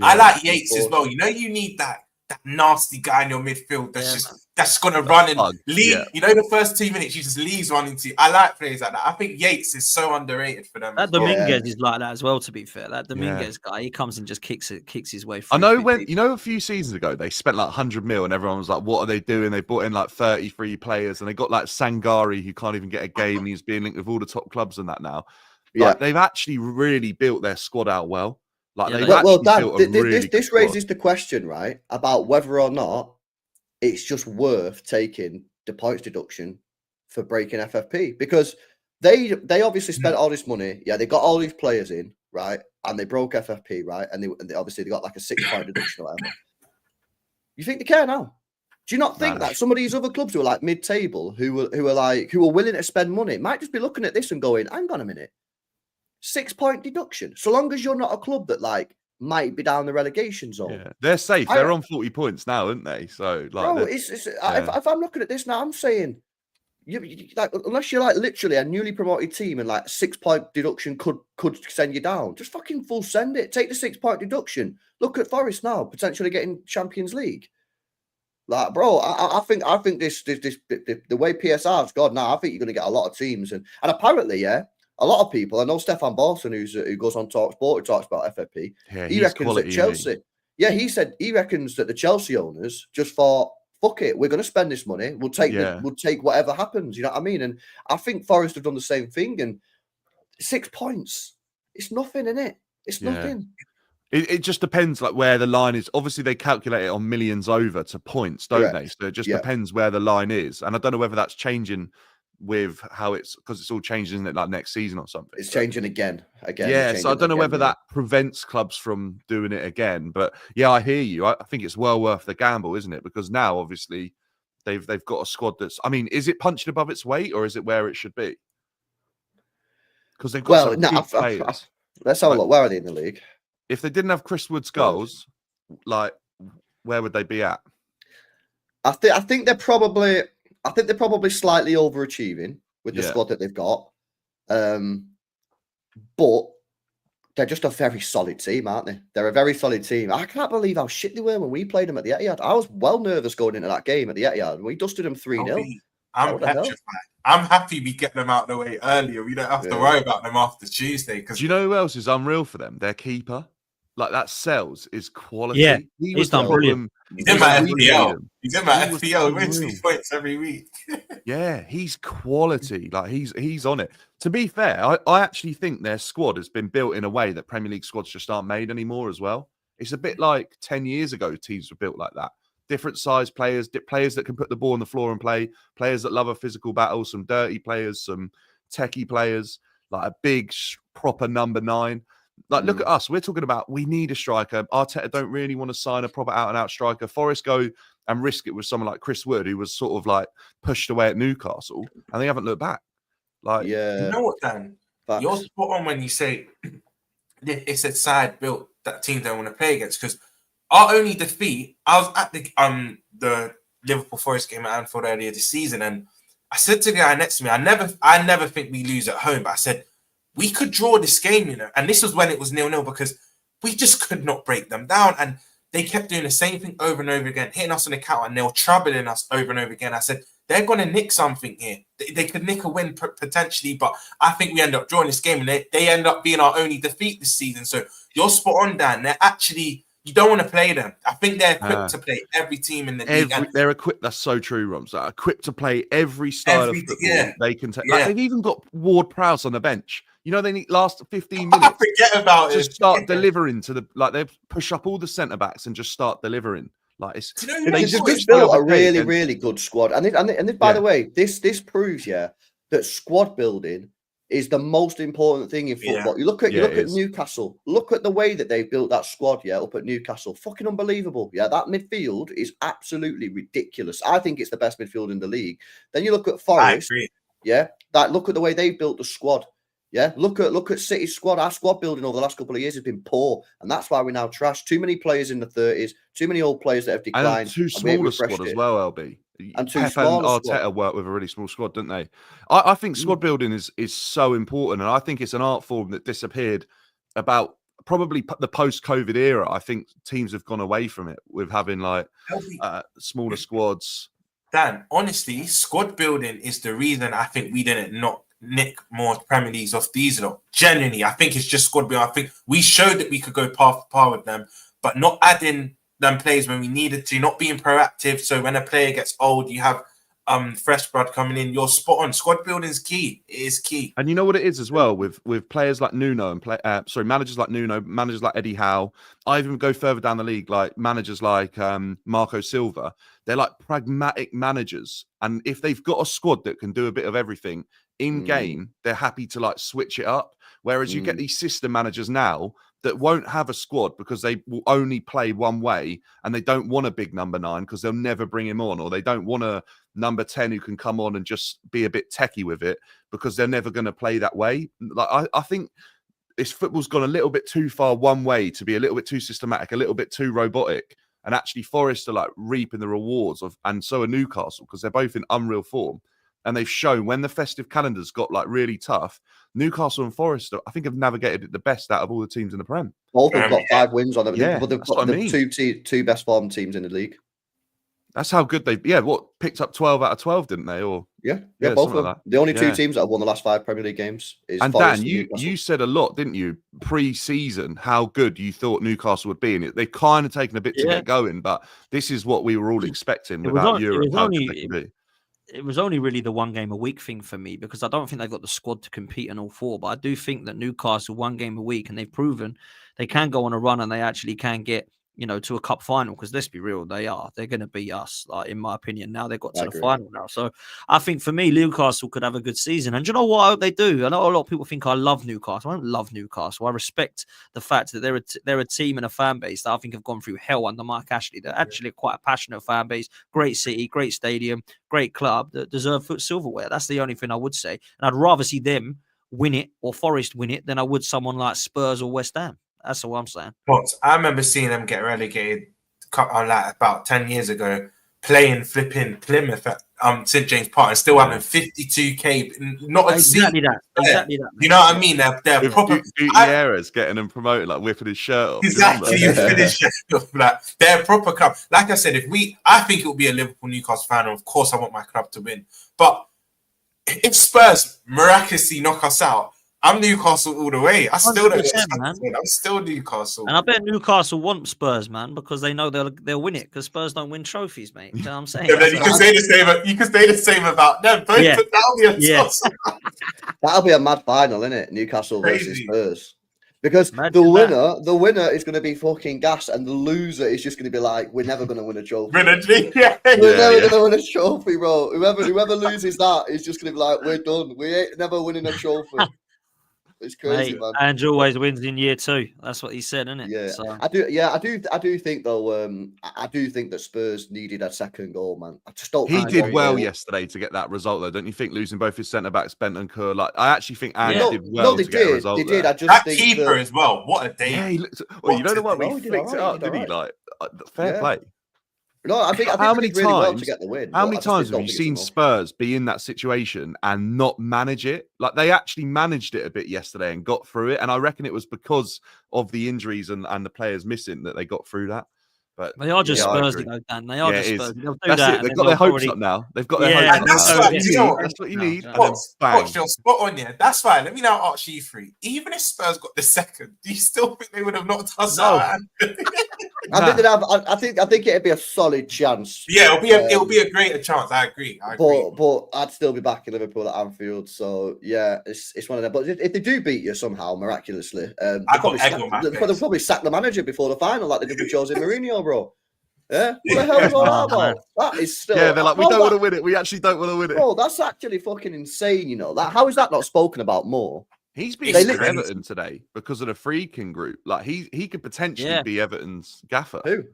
I like Yates as well. You know, you need that nasty guy in your midfield that's gonna run and lead. Yeah. You know, the first 2 minutes he just leaves running to. I like players like that. I think Yates is so underrated for them.
That Dominguez is like that as well. To be fair, that Dominguez guy, he comes and just kicks his way through.
I know a few seasons ago they spent like 100 mil and everyone was like, "What are they doing?" They brought in like 33 players and they got like Sangari who can't even get a game. He's being linked with all the top clubs and that now. Like, they've actually really built their squad out well. Like
this raises the question, right, about whether or not it's just worth taking the points deduction for breaking FFP because they obviously spent all this money. Yeah, they got all these players in, right, and they broke FFP, right, and they obviously got like a 6-point deduction or whatever. You think they care now? Do you not think that some of these other clubs who are like mid-table, who are willing to spend money, might just be looking at this and going, "Hang on a minute. 6-point deduction. So long as you're not a club that like might be down the relegation zone,
they're safe. They're on 40 points now, aren't they? So, like,
bro, if I'm looking at this now, I'm saying, you like unless you're like literally a newly promoted team and like 6-point deduction could send you down, just fucking full send it. Take the 6-point deduction. Look at Forest now, potentially getting Champions League. Like, bro, I think this the way PSR's gone now, I think you're going to get a lot of teams and apparently, a lot of people, I know Stefan Borson, who goes on Talk Sport, who talks about FFP.
Yeah,
he reckons that Chelsea. Yeah, he reckons that the Chelsea owners just thought, "Fuck it, we're going to spend this money. We'll take whatever happens." You know what I mean? And I think Forest have done the same thing. And 6 points, it's nothing, innit? It's nothing.
It just depends like where the line is. Obviously, they calculate it on millions over to points, don't they?
Correct.
So it just
Yeah.
depends where the line is. And I don't know whether that's changing with how it's because it's all changing, isn't it? Like next season or something.
It's changing again.
Yeah,
it's
so I don't know
changing
whether
again, yeah.
that prevents clubs from doing it again. But yeah, I hear you. I think it's well worth the gamble, isn't it? Because now obviously they've got a squad that's. I mean, is it punching above its weight or is it where it should be? Because they've got
Well,
some
no,
big players.
let's have a
Like,
look. Where are they in the league?
if they didn't have Chris Wood's goals, like where would they be at?
I think they're probably slightly overachieving with the
Yeah.
squad that they've got. But they're just a very solid team, aren't they? They're a very solid team. I can't believe how shit they were when we played them at the Etihad. I was well nervous going into that game at the Etihad. We dusted them 3-0.
I'm
What the hell?
petrified. I'm happy we get them out of the way earlier. We don't have to
Yeah.
worry about them after Tuesday. Because
Do you know who else is unreal for them? Their keeper. Like that Sells is quality.
Yeah,
he
he's
was the
done brilliant.
problem.
he's in my
we
FPL.
played him.
He's in my
He was
FPL. He wins
unreal.
2 points every week.
Yeah, he's quality. Like he's on it. To be fair, I actually think their squad has been built in a way that Premier League squads just aren't made anymore as well. It's a bit like 10 years ago, teams were built like that. Different size players, players that can put the ball on the floor and play, players that love a physical battle, some dirty players, some techie players, like a big, proper number 9. Like, look at us. We're talking about we need a striker. Arteta don't really want to sign a proper out-and-out striker. Forest go and risk it with someone like Chris Wood, who was sort of like pushed away at Newcastle, and they haven't looked back. Like,
Yeah.
You know what, Dan?
Facts.
You're spot on when you say it's a side built that teams don't want to play against. Because our only defeat, I was at the Liverpool Forest game at Anfield earlier this season, and I said to the guy next to me, I never think we lose at home, but I said we could draw this game, and this was when it was 0-0 because we just could not break them down, and they kept doing the same thing over and over again, hitting us on the counter, and they were troubling us over and over again. I said they're going to nick something here. They could nick a win potentially, but I think we end up drawing this game, and they end up being our only defeat this season. So you're spot on, Dan. They're actually. You don't want to play them. I think they're equipped to play every team in the league.
They're equipped. That's so true, Roms. They're equipped to play every style of football they can take. Like, they've even got Ward Prowse on the bench. You know, they need last 15 minutes.
Forget about
it. Start delivering to they push up all the centre backs and just start delivering. Like it's
they've just built a really good squad. And by the way, this proves that squad building is the most important thing in football. You look at Newcastle. Look at the way that they built that squad. Up at Newcastle, fucking unbelievable. That midfield is absolutely ridiculous. I think it's the best midfield in the league. Then you look at Forest. Look at the way they built the squad. Look at City's squad. Our squad building over the last couple of years has been poor, and that's why we're now trash. Too many players in the 30s. Too many old players that have declined.
And too smaller squad as well, LB.
And too
Pep
small.
And Arteta work with a really small squad, didn't they? I think squad building is so important, and I think it's an art form that disappeared about probably the post-COVID era. I think teams have gone away from it with having like smaller squads.
Dan, honestly, squad building is the reason I think we didn't not nick more Premier Leagues off these lot. Genuinely, I think it's just squad building. I think we showed that we could go par for par with them, but not adding them players when we needed to, not being proactive. So when a player gets old, you have fresh blood coming in. You're spot on. Squad building is key. It is key.
And you know what it is as well with players like Nuno and managers like Nuno, managers like Eddie Howe. I even go further down the league, like managers like Marco Silva. They're like pragmatic managers, and if they've got a squad that can do a bit of everything in game, they're happy to like switch it up. Whereas you get these system managers now that won't have a squad because they will only play one way, and they don't want a big number 9 because they'll never bring him on, or they don't want a number 10 who can come on and just be a bit techie with it because they're never going to play that way. Like I think this football's gone a little bit too far one way to be a little bit too systematic, a little bit too robotic. And actually, Forest are like reaping the rewards of, and so are Newcastle, because they're both in unreal form. And they've shown when the festive calendars got like really tough, Newcastle and Forest, I think, have navigated it the best out of all the teams in the Prem.
Both have got 5 wins on them.
Yeah,
but they've got the two best formed teams in the league.
That's how good they. Picked up 12 out of 12, didn't they? Or
both of them. Like the only 2 teams that have won the last 5 Premier League games is.
And
Forest
Dan, you said a lot, didn't you, pre-season, how good you thought Newcastle would be, and they've kind of taken a bit to get going, but this is what we were all expecting without Europe.
it was only really the 1 game a week thing for me because I don't think they've got the squad to compete in all 4. But I do think that Newcastle 1 game a week, and they've proven they can go on a run and they actually can get, to a cup final. Because let's be real, they're going to beat us. Like, in my opinion, now they've got to the final now. So I think for me, Newcastle could have a good season. And you know what? I hope they do. I know a lot of people think I love Newcastle. I don't love Newcastle. I respect the fact that they're a team and a fan base that I think have gone through hell under Mike Ashley. They're actually quite a passionate fan base. Great city, great stadium, great club that deserve silverware. That's the only thing I would say. And I'd rather see them win it or Forest win it than I would someone like Spurs or West Ham. That's all I'm saying.
But I remember seeing them get relegated like about 10 years ago, playing flipping Plymouth at St James Park and still having 52k. Not
exactly that.
Exactly that. You know what I mean? They're proper.
Gutierrez getting them promoted, like whipping his shirt off.
Exactly, you finish like they're a proper club. Like I said, I think it will be a Liverpool Newcastle final. Of course, I want my club to win. But if Spurs miraculously knock us out, I'm Newcastle all the way. I still don't. I'm still Newcastle,
and I bet Newcastle want Spurs, man, because they know they'll win it. Because Spurs don't win trophies, mate. You know what I'm saying?
Yeah, then you can say the same. You can say the same about them. Both
that'll be a mad final, isn't it? Newcastle versus Spurs. Because the winner is going to be fucking gas, and the loser is just going to be like, we're never going to win a trophy. We're never going to win a trophy, bro. Whoever loses that is just going to be like, we're done. We ain't never winning a trophy. It's crazy, man.
And always wins in year 2. That's what he said, isn't it?
Yeah,
so.
I do think though. I do think that Spurs needed a second goal, man. I just don't.
He did well yesterday to get that result, though. Don't you think? Losing both his centre backs, Bent and Kerr. Like, I actually think Ange did well to get a result.
They did.
There.
I just
that
think
keeper as well. What a day!
Yeah, he looked. Well, you know the one he flicked it up, didn't he? Like, fair play.
No, I think
how many
really
times
well to get the win.
How many times have you seen Spurs be in that situation and not manage it? Like, they actually managed it a bit yesterday and got through it. And I reckon it was because of the injuries and the players missing that they got through that. But
they are just Spurs, Dan. They are just Spurs.
That's it. They've got their hopes up now. They've got their hopes up. That's what you need.
Watch your spot on, yeah. That's fine. Let me now ask you 3. Even if Spurs got the second, do you still think they would have knocked us out?
I think it'd be a solid chance.
Yeah, it'll be a greater chance. I agree.
But I'd still be back in Liverpool at Anfield. So yeah, it's one of them. But if they do beat you somehow miraculously, they'll probably sack the manager before the final, like they did with Jose Mourinho, bro. Yeah, what the hell is all that about? That is still.
Yeah, they're like, we don't want to win it. We actually don't want to win it.
Bro, that's actually fucking insane. You know that? How is that not spoken about more?
He's been for Everton today because of the Freaking group. Like, he could potentially be Everton's gaffer.
Who?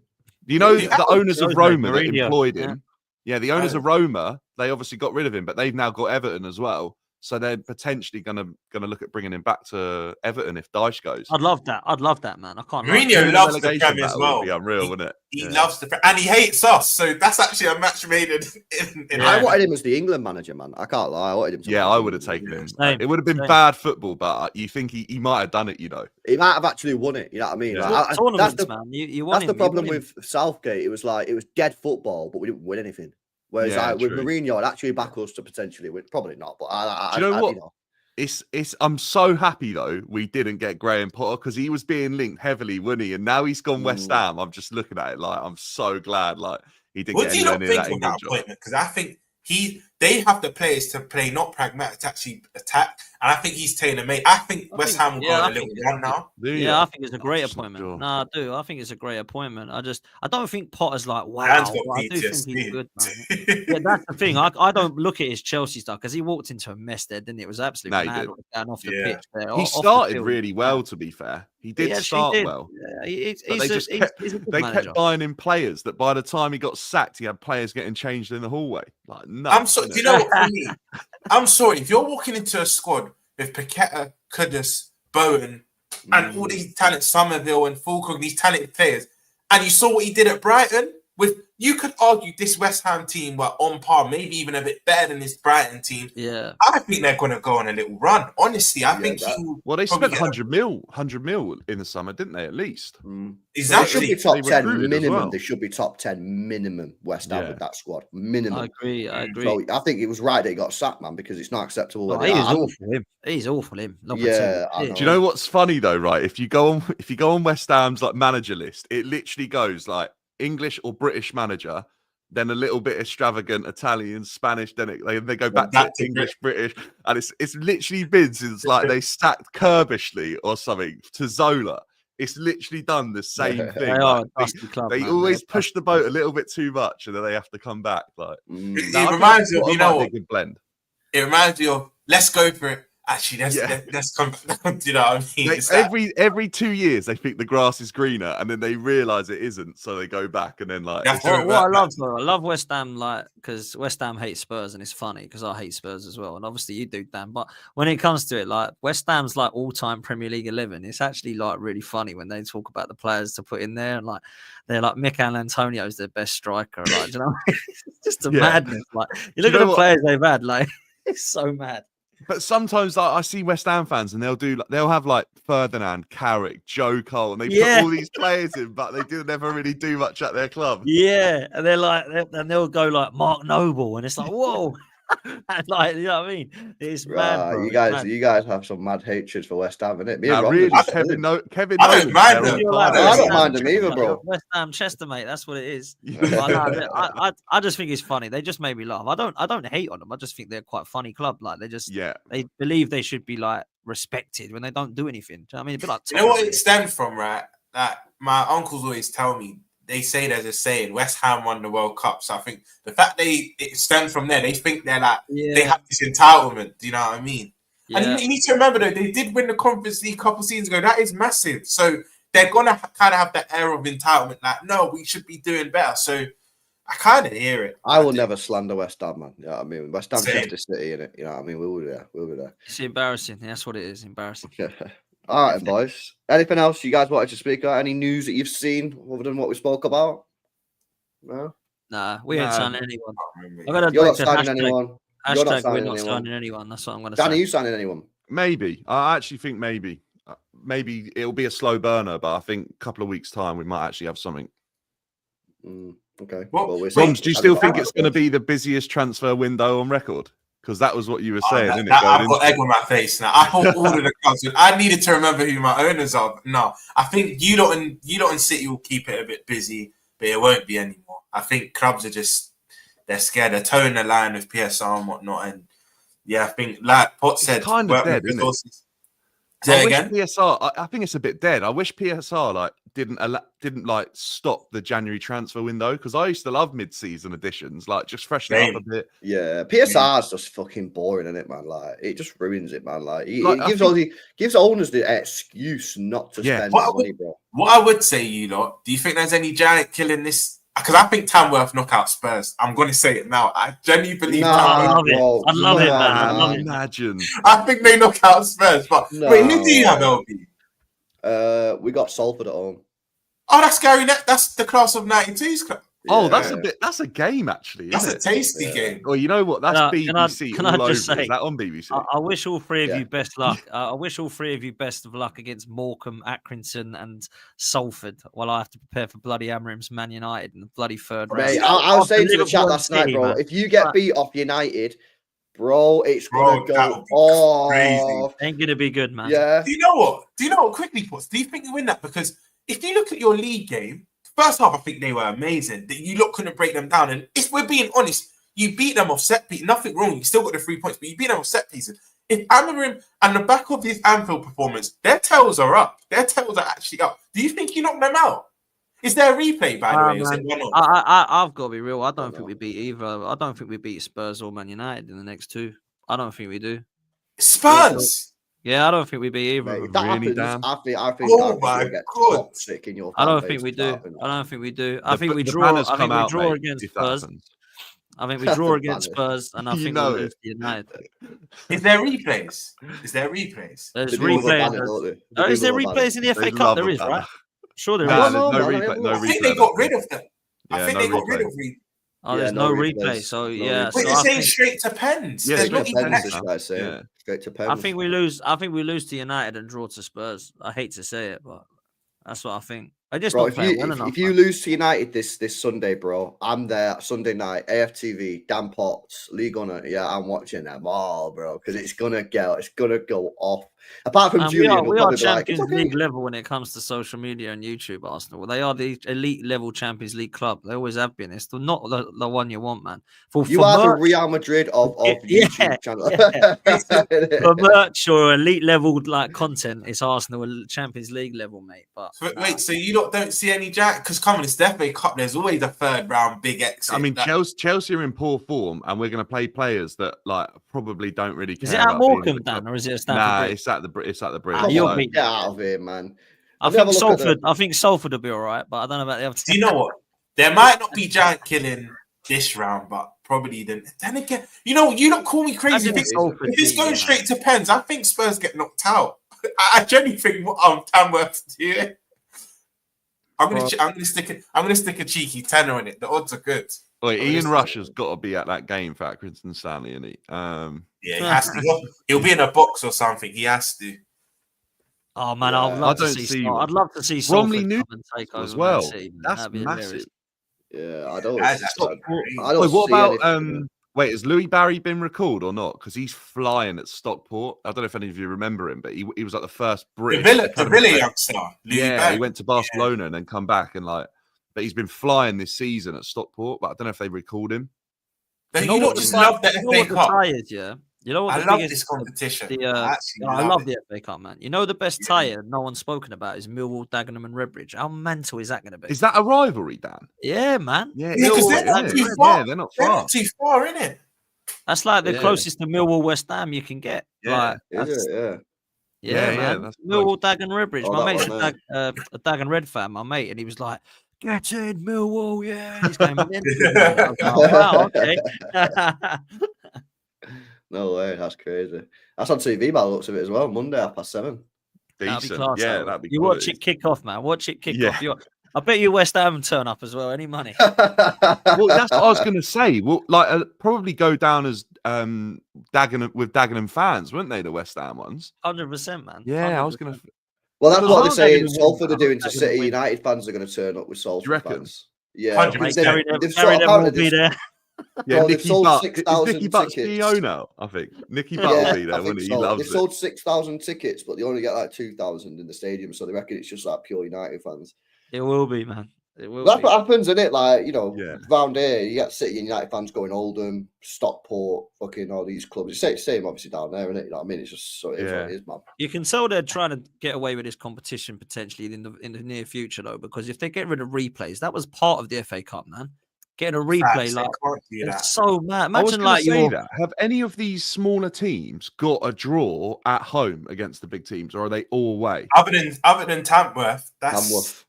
You know, the owners of Roma that employed him. Yeah, the owners of Roma, they obviously got rid of him, but they've now got Everton as well. So they're potentially gonna look at bringing him back to Everton if Dyche goes.
I'd love that, man. I can't.
Mourinho loves the Prem as well.
Would be unreal, wouldn't it?
He loves the Prem, and he hates us. So that's actually a match made in
I wanted him as the England manager, man. I can't lie. I wanted him.
I would have taken him. It would have been bad football, but you think he might have done it. You know,
he might have actually won it. You know what I mean?
Yeah.
Like,
that's
the problem with Southgate. It was dead football, but we didn't win anything. Whereas with Mourinho, I'd actually back us to potentially win. Probably not, but
do you know what? I'm so happy though we didn't get Graham Potter because he was being linked heavily, wasn't he? And now he's gone West Ham. I'm just looking at it like I'm so glad he didn't get anywhere near that England job.
Because I think they have the players to play not pragmatic to actually attack, and I think he's tailor-made. I think West Ham will go on a little run now.
Yeah, I think it's a great appointment. Sure. No, I do. I think it's a great appointment. I don't think Potter's like, wow. I do think he's good, man. Yeah, that's the thing. I don't look at his Chelsea stuff because he walked into a mess there, didn't it? It was absolutely mad going off the pitch there.
He started really well, to be fair. He did start well.
Yeah,
they kept buying him players that by the time he got sacked, he had players getting changed in the hallway. Like, no.
I'm sorry. Do you know what? For me, I'm sorry. If you're walking into a squad with Paqueta, Kudus, Bowen, and all these talent, Somerville and Fulcrum, these talented players, and you saw what he did at Brighton, you could argue this West Ham team were on par, maybe even a bit better than this Brighton team.
Yeah,
I think they're going to go on a little run. Honestly, I think
they spent 100 mil in the summer, didn't they? At least
exactly.
They should be top 10 minimum. Well. They should be top 10 minimum. West Ham with that squad minimum.
I agree.
So I think it was right that he got sacked, man, because it's not acceptable.
He's awful. Him.
Do you
know what's funny though? Right, if you go on West Ham's like manager list, it literally goes like English or British manager, then a little bit extravagant Italian, Spanish, then they go back to English, British, and it's literally been since like they sacked Kirbishley or something to Zola. It's literally done the same thing.
They are a dusty club.
They
man.
always
They're
push the boat a little bit too much, and then they have to come back. Like
It reminds me of, you know what?
A good blend.
It reminds me of, let's go for it. Actually, let's come. Do you know what I mean?
Every 2 years, they think the grass is greener, and then they realise it isn't, so they go back, and then like.
That's
What I love, though, I love West Ham, like, because West Ham hates Spurs, and it's funny because I hate Spurs as well, and obviously you do, Dan. But when it comes to it, like West Ham's like all-time Premier League 11. It's actually like really funny when they talk about the players to put in there, and like they're like Mikel Antonio's their best striker. Like, do you know, it's just a madness. Like you look at the players they've had, like it's so mad.
But sometimes I see West Ham fans and they'll have like Ferdinand, Carrick, Joe Cole, and they put all these players in, but they do never really do much at their club.
Yeah, and they're like, and they'll go like Mark Noble, and it's like, whoa, like you know what I mean? It's mad, bro.
You guys have some mad hatred for West Ham, innit? Me and
Nah,
Ron
really,
just
Kevin.
I don't mind them.
I don't mind them either, bro.
West Ham Chester, mate. That's what it is. I just think it's funny. They just made me laugh. I don't hate on them. I just think they're quite a funny club. Like they believe they should be like respected when they don't do anything. Do you know what I mean? It'd be like,
you know what it stems from, right? That my uncles always tell me. They say there's a saying, West Ham won the World Cup. So I think the fact it stems from there, they think they're like, they have this entitlement. Do you know what I mean? Yeah. And you need to remember, though, they did win the Conference League a couple of seasons ago. That is massive. So they're going to kind of have that air of entitlement, like, no, we should be doing better. So I kind of hear it.
I will never slander West Ham, man. You know what I mean? West Ham, Chester City, innit? You know what I mean? We'll be there. We'll be there.
It's embarrassing. That's what it is. Embarrassing.
All right, boys. Anything else you guys wanted to speak about? Any news that you've seen other than what we spoke about? No?
Nah, we ain't signing anyone.
You're not signing anyone.
We're not signing anyone. That's what I'm going to say.
Dan, are you signing anyone?
Maybe. I actually think maybe. Maybe it'll be a slow burner, but I think a couple of weeks' time we might actually have something.
Okay.
Roms, do you still think it's going to be the busiest transfer window on record? Because that was what you were saying, isn't it?
I've got egg on my face now. I thought all of the clubs. I needed to remember who my owners are. No, I think you lot and City will keep it a bit busy, but it won't be anymore. I think clubs are they're scared. They're towing the line with PSR and whatnot. And yeah, I think like Pot said,
it's kind of dead, isn't it?
Say again?
PSR, I think it's a bit dead. I wish PSR like didn't like stop the January transfer window, because I used to love mid-season additions, like just freshen it up a bit.
Yeah, PSR is just fucking boring, isn't it, man? Like it just ruins it, man. Like it gives owners the excuse not to spend money, bro.
What I would say, you lot, do you think there's any giant killing this? Because I think Tamworth knock out Spurs. I'm going to say it now. I genuinely believe Tamworth.
I love it, man. I love it.
Imagine.
I think they knock out Spurs. But wait, who do you have, LB?
We got Salford at home.
Oh, that's Gary. That's the class of 92's club.
Oh, that's a game, actually.
That's a tasty game.
Well, you know what? That's BBC.
Can I just say,
is that on BBC?
I wish all three of you best luck. I wish all three of you best of luck against Morecambe, Accrington, and Salford. While I have to prepare for bloody Amrim's Man United in the bloody third round.
Mate, I was saying to the chat last night, bro. If you get beat off United, bro, it's gonna go off.
Ain't gonna be good, man.
Yeah.
Do you know what? Quickly, Potts. Do you think you win that? Because if you look at your league game. First half, I think they were amazing. You lot couldn't break them down. And if we're being honest, you beat them off set pieces. Nothing wrong. You still got the 3 points, but you beat them off set pieces. If Amorim and the back of his Anfield performance, their tails are up. Their tails are actually up. Do you think you knocked them out? Is there a replay, by the way? Is it one-off?
I've got to be real. I don't think we beat either. I don't think we beat Spurs or Man United in the next two. I don't think we do.
Spurs?
Yeah, I don't think we beat either.
Mate, that really, happens, I think
oh my God.
Toxic in your
I don't think we do. I think we draw. I think we draw against Spurs. I think we draw against Spurs, and I think we'll lose to United.
Is there replays?
There's replays. Is there replays in the FA Cup? There is, right? Sure, there is.
No replay.
I think they got rid of them. I think they got rid of replays.
Oh, there's no replay. So yeah.
Wait, they're saying straight to pens.
Yeah,
not even
straight to pens.
I think we lose to United and draw to Spurs. I hate to say it, but that's what I think. I just
Bro,
not
if
playing
you
well
if,
enough.
if you
man.
lose to United this Sunday, bro, I'm there Sunday night, AFTV, Dan Potts, League Honor. Yeah, I'm watching them all, bro, because it's gonna go off. Apart from
And
Julian,
we
who'll
are
probably be like, it's
Champions
okay.
League level when it comes to social media and YouTube. Arsenal, they are the elite level Champions League club. They always have been. It's not the one you want, man.
You
For
are the
merch,
Real Madrid of
yeah,
YouTube channel.
for merch or elite level like content, it's Arsenal Champions League level, mate. But
Wait, so you lot don't see any Jack? Because come on, it's the FA Cup. There's always a third round big exit.
I mean, Chelsea are in poor form, and we're going to play players that like probably don't really care.
is it at
about being in
Morecambe,
the club.
Dan, or is it at Stamford
Nah,
Bridge?
it's at the bridge.
Come
you'll
on,
beat
get
them.
out of here, man.
I
Let me have
think
a look at
Salford. I think Salford will be all right, but I don't know about the other.
Do you know what? There might not be giant killing this round, but probably then again, you don't call me crazy.
Imagine
If
Salford
it's
beat
going
them,
straight to pens, I think Spurs get knocked out. I genuinely think Tamworth's doing. I'm gonna stick a cheeky tenner on it. The odds are good.
Wait, Ian Rush has got to be at that game for Accrington Stanley, isn't he?
Yeah, he has to. He'll be in a box or something. He has to.
Oh man,
Yeah.
I'd love
I
to
don't
see.
see
I'd love to see
Bromley
Salford
New
come and take
as
over
well.
Man City. Man.
That's
That'd be
massive.
hilarious.
Yeah, I don't.
That's
I don't
Wait, what
see
about
anything.
Wait, has Louis Barry been recalled or not? Because he's flying at Stockport. I don't know if any of you remember him, but he was like the first
The
British
Villa
academy player.
youngster. Louis
Yeah,
Barry.
he went to Barcelona and then come back and but he's been flying this season at Stockport. But I don't know if they recalled him.
But
You know
you
what
lot
the
just
ti-
love the
you know
FA
what the
Cup.
tie is, yeah. You know what
I
the
love
biggest
this competition.
The
I actually
I
love
love
it.
the FA Cup, man. You know the best
Yeah.
tie no one's spoken about is Millwall, Dagenham, and Redbridge. How mental is that going to be?
Is that a rivalry, Dan?
Yeah, man.
Yeah,
Yeah, because
Millwall,
they're not
isn't
too
it?
far.
Yeah, they're not
They're
far.
not too far, innit?
That's like the
Yeah.
closest to Millwall, West Ham you can get.
Yeah.
Like,
Is
that's,
it? Yeah.
yeah,
Yeah,
man.
that's
Millwall, Dagenham, Redbridge.
Oh,
My
that
mate's
one
a Dagenham Red fan, my mate, and he was like, "Get in, Millwall, yeah." He's going mental, mate. I was like, "Oh, wow, okay."
No way, that's crazy. That's on TV by the looks of it as well. Monday, 7:30.
That'd be
Decent.
class.
Yeah,
that would.
that'd be
You
quality.
watch it kick off, man. Watch it kick
Yeah.
off. I bet you West Ham turn up as well. Any money?
Well, that's what I was going to say. Well, probably go down as Dagenham fans, wouldn't they? The West Ham ones.
100%, man.
Yeah, I was going to.
Well, that's
I
what they're
hope
saying.
Dagenham win.
Salford
I
are doing
hope
to
Dagenham
City.
win.
United fans are going to turn up with Salford
reckon?
fans. Yeah,
100%.
because
Gary
they've
Neville will
apparently
be there.
Yeah,
Bro, they've
Nicky
sold
Butt. Is
6,000
Nicky Butt
tickets.
CEO now? I think Nicky Butt will be there,
I
wouldn't
think
he?
so.
He loves
They've
it.
sold 6,000 tickets, but they only get like 2,000 in the stadium, so they reckon it's just like pure United fans.
It will be, man. It will
That's
be.
what happens, isn't it? Like,
Yeah.
round here, you get City and United fans going Oldham, Stockport, fucking all these clubs. It's the same, obviously, down there, isn't it? You know what I mean? It's just so it is what it is, man.
You can tell they're trying to get away with this competition potentially in the near future, though, because if they get rid of replays, that was part of the FA Cup, man. Getting a replay, like, it's so mad.
I was
Imagine,
going
like,
to say
you're
that. Have any of these smaller teams got a draw at home against the big teams, or are they all away?
Other than Tamworth, that's
Tamworth.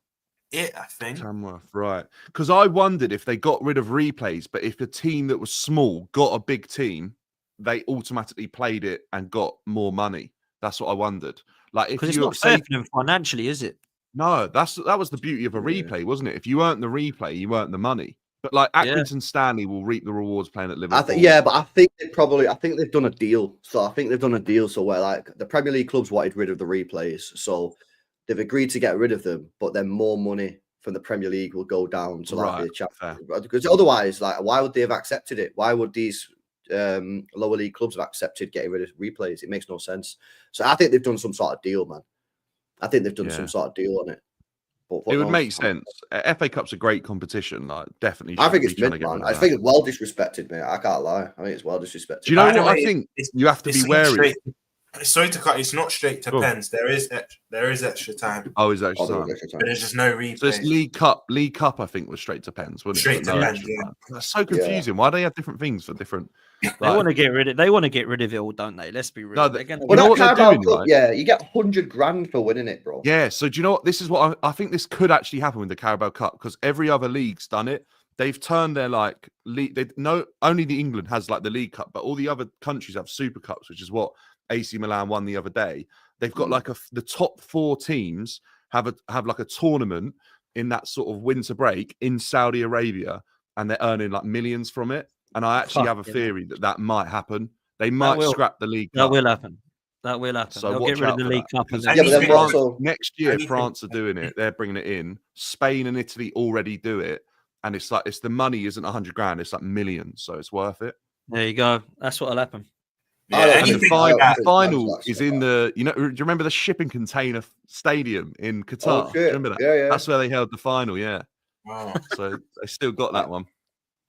it, I think.
Tamworth, right? Because I wondered if they got rid of replays, but if a team that was small got a big team, they automatically played it and got more money. That's what I wondered. Like, if
because it's
you
not fair for them financially, is it?
no, that was the beauty of a replay, wasn't it? If you earned the replay, you earned the money. But like Accrington Stanley will reap the rewards playing at Liverpool.
But I think they've done a deal. So I think they've done a deal. So where like the Premier League clubs wanted rid of the replays, so they've agreed to get rid of them, but then more money from the Premier League will go down to like the Champions. Because otherwise, like, why would they have accepted it? Why would these lower league clubs have accepted getting rid of replays? It makes no sense. So I think they've done some sort of deal, man. I think they've done some sort of deal on it. But
it would make sense. FA Cup's a great competition. Like, definitely.
I think it's
trying
mid,
to get
man.
rid of
I
that.
think it's well disrespected, mate. I can't lie. I think it's well disrespected.
Do you know
By the
what I
way,
think? You have to be
not
wary.
Sorry to cut. It's not straight to
Go on.
pens. There is extra time,
Oh, is that
Oh,
time?
but there's just no replay.
So it's League Cup. League Cup, I think, was straight to pens, wasn't
Straight
it?
to
But
pens,
extra
yeah.
time. That's so confusing. Why do they have different things for different?
They want to get rid of. They want to get rid of it all, don't they? Let's be real.
No,
They're gonna
you
Well,
know
that
what they're
Carabao
doing,
Cup,
right?
yeah, you get 100 grand for winning it, bro.
Yeah. So do you know what? This is what I think this could actually happen with the Carabao Cup, because every other league's done it. They've turned their like league. They no only the England has like the League Cup, but all the other countries have Super Cups, which is what AC Milan won the other day. They've got like the top 4 teams have like a tournament in that sort of winter break in Saudi Arabia, and they're earning like millions from it. And I actually have a theory that might happen. They might scrap the League Cup.
That will happen. That will happen.
So
They'll
watch
get rid of
out
the
for
League
that.
Cup. And
Because
then
Yeah, but then
Anything-
what? So
next year,
anything-
France are doing it. They're bringing it in. Spain and Italy already do it. And it's the money isn't 100 grand. It's like millions. So it's worth it.
there you go. That's what'll happen.
Yeah,
I don't
And the,
think-
anything
I
like
don't
that.
think
final
France
is
actually
in
got
the, do you remember the shipping container stadium in Qatar?
Oh,
Do you
shit.
remember that?
Yeah.
That's where they held the final. Yeah.
Wow.
So they still got that one.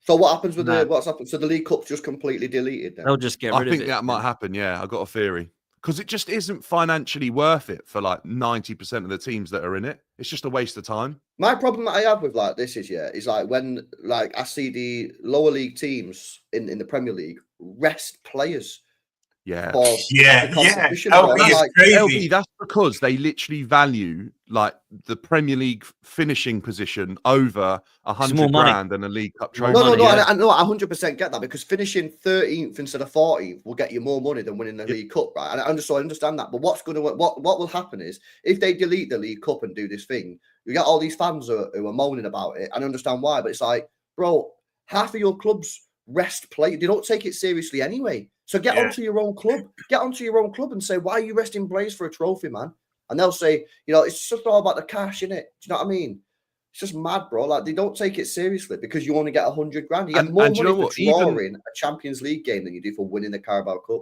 So what happens with
Nah.
what's happened? So the League Cup's just completely deleted then?
They'll just get
I
rid of
think
it.
that might happen. Yeah. I got a theory. Because it just isn't financially worth it for like 90% of the teams that are in it. It's just a waste of time.
My problem that I have with like this is like when like I see the lower league teams in the Premier League rest players
Yeah.
for
Yeah,
the
yeah.
competition. bro. And
LB
I'm
is
like,
crazy.
LB, that's because they literally value like the Premier League finishing position over
more
100
money.
grand and a League Cup
More
trophy.
no,
money,
I know, I 100% get that because finishing 13th instead of 14th will get you more money than winning the League Cup, right? And I understand that. But what will happen is if they delete the League Cup and do this thing, you get all these fans who are moaning about it. And I understand why, but it's like, bro, half of your clubs rest play. They don't take it seriously anyway. So get
Yeah.
onto your own club. Get onto your own club and say, why are you resting players for a trophy, man? And they'll say, it's just all about the cash, innit? Do you know what I mean? It's just mad, bro. Like they don't take it seriously because you only get 100 grand. You get more
And do you
money
know
for
what? Even-
drawing a Champions League game than you do for winning the Carabao Cup.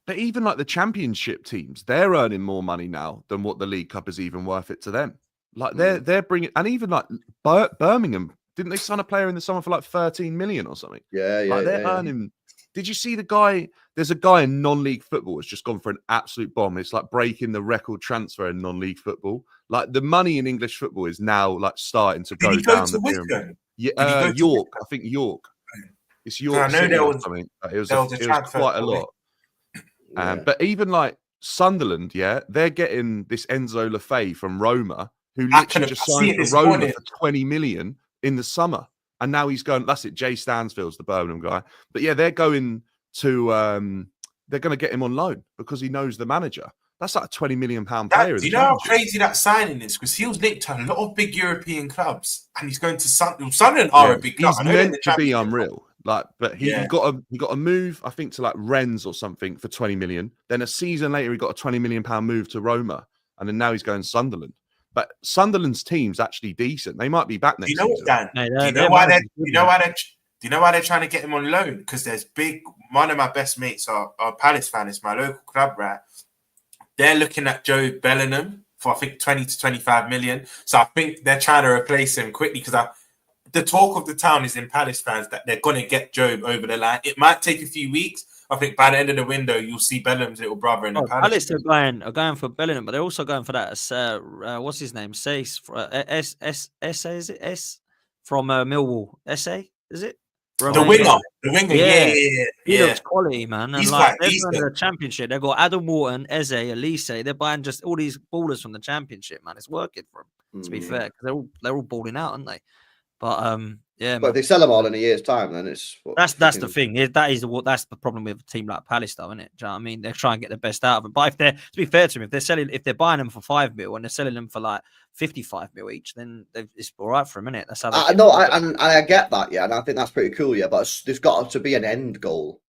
But even like the championship teams, they're earning more money now than what the League Cup is even worth it to them. Like they're bringing, and even like Birmingham, didn't they sign a player in the summer for like 13 million or something?
Yeah.
Like they're earning. Did you see the guy? There's a guy in non-league football that's just gone for an absolute bomb. It's like breaking the record transfer in non-league football. Like the money in English football is now like starting to
Did
go
he go
down
to
the pyramid.
Wigan?
Yeah,
Did he go to
York.
Wigan?
I think York. It's
I
York
know
City
there
or
was-
something. It was
there was a transfer
quite a
for
lot.
Yeah.
But even like Sunderland, they're getting this Enzo Lefebvre from Roma, who
I
literally just
see
signed
it
for
this
Roma
morning.
for 20 million in the summer. And now he's going, that's it, Jay Stansfield's the Birmingham guy. But yeah, they're going to they're going to get him on loan because he knows the manager. That's like a 20 million pound player.
Do you know how crazy that signing is? Because he was linked to a lot of big European clubs, and he's going to Sunderland are a big club.
He's
I know they're in
meant
the
to be
Championship.
unreal. Like, but he got a move, I think, to like Rennes or something for 20 million. Then a season later, he got a 20 million pound move to Roma, and then now he's going Sunderland. But Sunderland's team's actually decent. They might be back
Do
next
you know what,
season.
Dan?
Mate,
Do you know why they? Do you know why they're trying to get him on loan? Because there's big. One of my best mates are Palace fan. It's my local club, right? They're looking at Joe Bellingham for I think 20 to 25 million. So I think they're trying to replace him quickly because the talk of the town is in Palace fans that they're going to get Job over the line. It might take a few weeks. I think by the end of the window, you'll see Bellingham's little brother in the Palace.
Palace are going for Bellingham, but they're also going for that. What's his name? Is it S from Millwall? SA is it?
The winger, yeah.
He looks quality, man. And
He's
like
quite
they're
decent.
going to the Championship. They've got Adam Wharton, Eze, Elise. They're buying just all these ballers from the Championship, man. It's working for them. To be fair, because they're all balling out, aren't they? But yeah,
But if they sell them all in a year's time, then it's
that's the thing. That's the problem with a team like Palace, though, isn't it? Do you know what I mean? They're trying to get the best out of them. But to be fair to them, if they're buying them for 5 mil and they're selling them for like 55 mil each, then it's all right for a minute. That's how
I know, and I get that, yeah, and I think that's pretty cool, yeah. But there's got to be an end goal.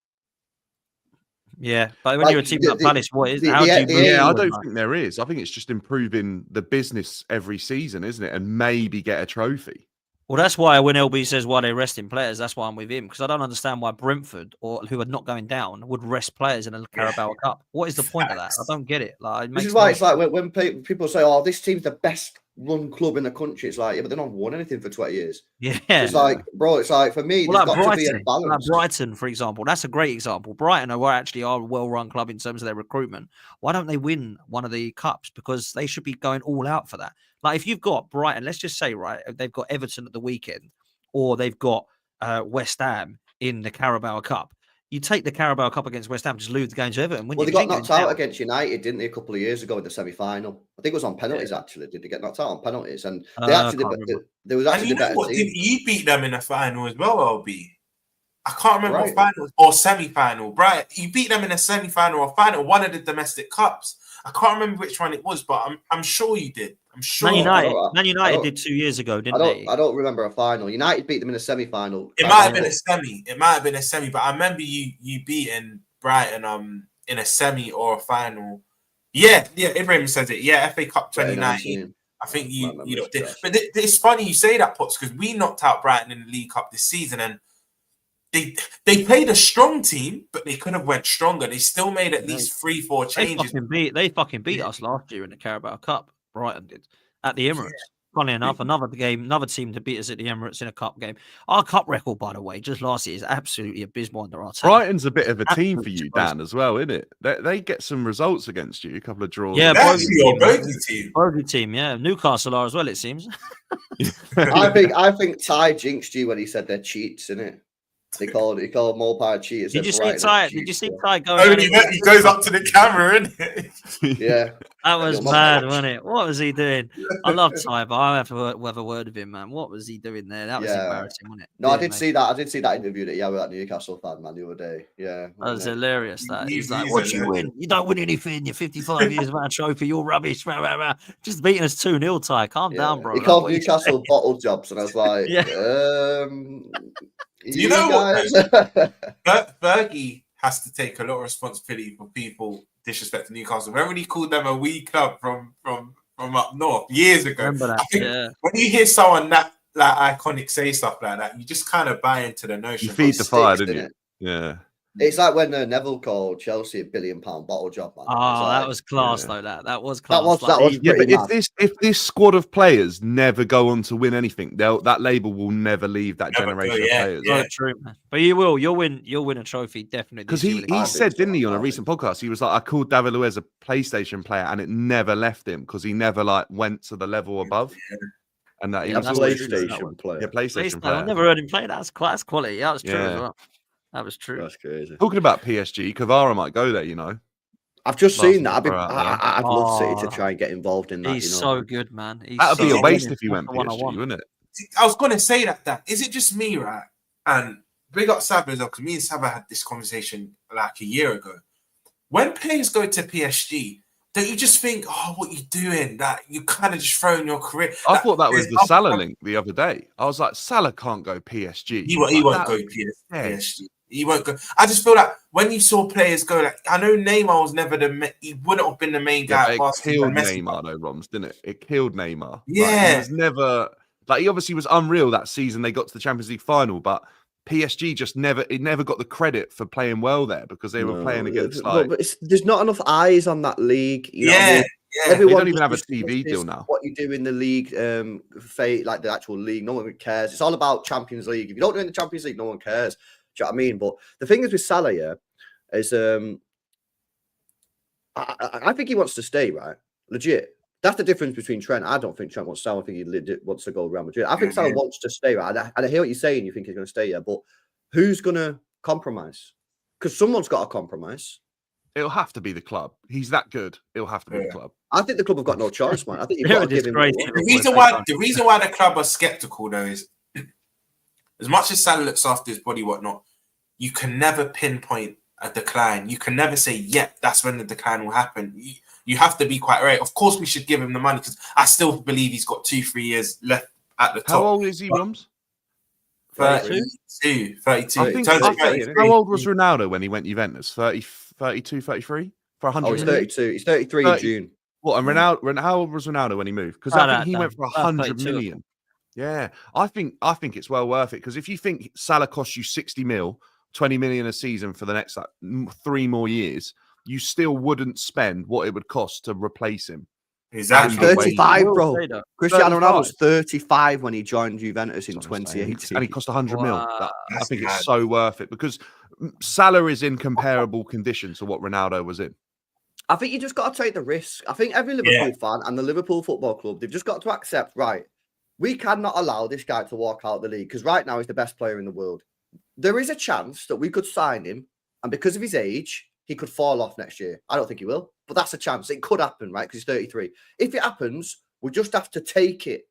Yeah, but when
Like,
you're a team like Palace, what is
the-
how
the-
do you
the-
move
Yeah, I
forward,
don't
man?
think there is. I think it's just improving the business every season, isn't it? And maybe get a trophy.
Well, that's why when LB says why they're resting players, that's why I'm with him because I don't understand why Brentford or who are not going down would rest players in a Carabao Cup. What is the point of that? I don't get it. Like,
This is why it's like when people say, "Oh, this team's the best run club in the country." It's like, yeah, but they've not won anything for 20 years.
yeah,
It's like, bro, it's like for me,
well,
there's got to be a balance.
like Brighton, for example, that's a great example. Brighton are a well-run club in terms of their recruitment. Why don't they win one of the cups? Because they should be going all out for that. Like if you've got Brighton, let's just say, right, they've got Everton at the weekend, or they've got West Ham in the Carabao Cup. You take the Carabao Cup against West Ham, just lose the game to Everton.
Well, they got knocked out against United, didn't they, a couple of years ago in the semi-final? I think it was on penalties, actually. Did they get knocked out on penalties? And they actually there was
And
actually
you
the
know
better
what?
team.
You beat them in the final as well, LB. I can't remember
Right.
what final or semi-final. Right, you beat them in a semi-final or final, one of the domestic cups. I can't remember which one it was, but I'm sure you did. I'm sure.
Man United did 2 years ago, didn't they?
I don't remember a final. United beat them in a semi-final.
It might have been a semi. It might have been a semi, but I remember you beating Brighton in a semi or a final Yeah, Ibrahim says it. Yeah, FA Cup 2019.
2019.
I think
My
you
memory's
did.
trash.
But it's funny you say that, Potts, because we knocked out Brighton in the League Cup this season, and they played a strong team, but they could have went stronger. They still made at least 3-4 changes.
They fucking beat us last year in the Carabao Cup. Brighton did at the Emirates. Funny enough, another team to beat us at the Emirates in a cup game. Our cup record, by the way, just last year is absolutely abysmal under Arteta.
Brighton's a bit of a team for
Absolutely
you, Dan, as well, isn't it? They get some results against you, a couple of draws.
Yeah,
That's your
bogey
bogey team.
Bogey team, yeah. Newcastle are as well, it seems.
I think Ty jinxed you when he said they're cheats, innit? He called Mopar cheaters.
Did you see
Brighton
Ty?
cheats,
Did you see
yeah.
Ty going?
Oh,
at it?
he goes up to the camera, isn't it?
Yeah.
That was
Your mum
mad,
watched.
wasn't it? What was he doing? I love Ty, but I have to have a word with him, man. What was he doing there? That was
Yeah.
embarrassing, wasn't it?
No,
Yeah,
I did
mate.
see that. I did see that interview that with that Newcastle fan, man, the other day. Yeah.
That was hilarious. That he's like,
He's
"What
a
you win? You don't win anything. You're 55 years without a trophy. You're rubbish." Rah, rah, rah. Just beating us 2-0, Ty. Calm down, bro.
He
Like,
called
what are you
Newcastle
saying?
bottle jobs, and I was like,
Yeah.
You know what,
guys?
Fergie has to take a lot of responsibility for people disrespecting Newcastle. Remember when he called them a wee club from up north years ago?
Remember that?
I think
Yeah.
when you hear someone that like iconic say stuff like that, you just kind of buy into the notion.
You feed the fire, didn't
innit?
you? Yeah.
It's like when Neville called Chelsea $1 billion bottle job, man.
Oh,
Like,
that was class,
yeah.
though. That was class.
that was
Yeah, but
pretty mad.
if this squad of players never go on to win anything, that label will never leave that
Never go,
generation
yeah,
of players.
yeah.
so true, man. But you will. You'll win a trophy definitely.
Because
this
he
year with the
I
he
think
said,
so,
didn't he, on
I
a recent podcast, he was like, I called David Luiz a PlayStation player, and it never left him because he never like went to the level above, and that he
Yeah,
was
that's
always
true, that
PlayStation
one.
player.
yeah, PlayStation
I've
player.
never heard him play that. That's quality. That was true as
Yeah.
well. That was true.
That's crazy.
Talking about PSG, Kvara might go there. You know,
I've just
Last
seen that.
number out there.
I'd love City to
Oh,
try and get involved in that.
He's
you know?
so good, man. He's
that'd be
so
a waste
good.
if he
That's
went
the one I
PSG,
want.
wouldn't it?
I was going to say that. Is it just me, right? And big up Saba as well, because me and Saba had this conversation like a year ago. When players go to PSG, don't you just think, oh, what you doing? That you kind of just throwing your career.
I
Like,
thought that was
there's
the Salah
other-
link the other day. I was like, Salah can't go PSG.
He
Like,
won't
that
go
would be dead.
PSG. He won't go. I just feel like when you saw players go, like I know Neymar was never he wouldn't have been the main
Yeah,
guy.
but it killed
Messi.
Neymar though, Roms, didn't it? It killed Neymar. Like,
Yeah.
he was never like he obviously was unreal that season. They got to the Champions League final, but PSG just never got the credit for playing well there because they were playing against like
but there's not enough eyes on that league. You know what I
Yeah,
mean?
yeah.
They don't even
just
have a TV
discusses
deal now.
What you do in the league, like the actual league, no one cares. It's all about Champions League. If you don't do it in the Champions League, no one cares. Do you know what I mean? But the thing is with Salah, yeah, is I think he wants to stay, right? Legit. That's the difference between Trent. I don't think Trent wants to stay. I think he legit wants to go Real Madrid. I think Salah wants to stay, right? And I hear what you're saying. You think he's going to stay, yeah, but who's going to compromise? Because someone's got to compromise.
it'll have to be the club. He's that good. It'll have to be the club.
I think the club have got no choice, man. I think you've
They're
got to
a
give him.
disgrace.
The reason why the club are skeptical though is as much as Salah looks after his body, whatnot, you can never pinpoint a decline. You can never say, "Yep, that's when the decline will happen." You have to be quite right. Of course, we should give him the money because I still believe he's got 2-3 years left at the top.
How old is he, Rums?
32.
I think,
Turns
how
33.
old was Ronaldo when he went Juventus? 30, 32, 33? For 100
Oh, he's
million?
32. He's 33 in
30.
June.
What? And Ronaldo, how old was Ronaldo when he moved? Because I think he went for 100
32.
million. Yeah, I think it's well worth it because if you think Salah costs you 60 mil, 20 million a season for the next 3 more years, you still wouldn't spend what it would cost to replace him.
Exactly.
And the
35,
Will
bro.
say that.
Cristiano
35.
Ronaldo was 35 when he joined Juventus in
That's what I'm saying.
2018.
And he cost 100 mil.
Wow.
I think
That's
it's so worth it because Salah is in comparable condition to what Ronaldo was in.
I think you just got to take the risk. I think every Liverpool fan and the Liverpool Football Club, they've just got to accept, right, we cannot allow this guy to walk out of the league because right now he's the best player in the world. There is a chance that we could sign him, and because of his age, he could fall off next year. I don't think he will, but that's a chance. It could happen, right? Because he's 33. If it happens, we just have to take it.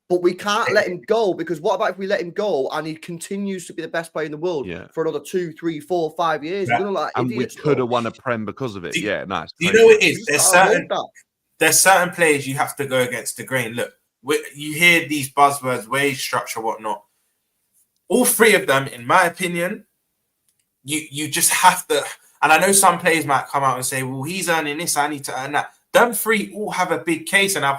But we can't let him go because what about if we let him go and he continues to be the best player in the world for another 2, 3, 4, 5 years?
Yeah.
We're gonna
And we could have won a Prem because of it.
Do-
Yeah, nice.
Do you know what it is?
There's
There's certain players you have to go against the grain. Look, you hear these buzzwords, wage structure, whatnot. All 3 of them, in my opinion, you just have to. And I know some players might come out and say, well, he's earning this, I need to earn that. Them three all have a big case. And I've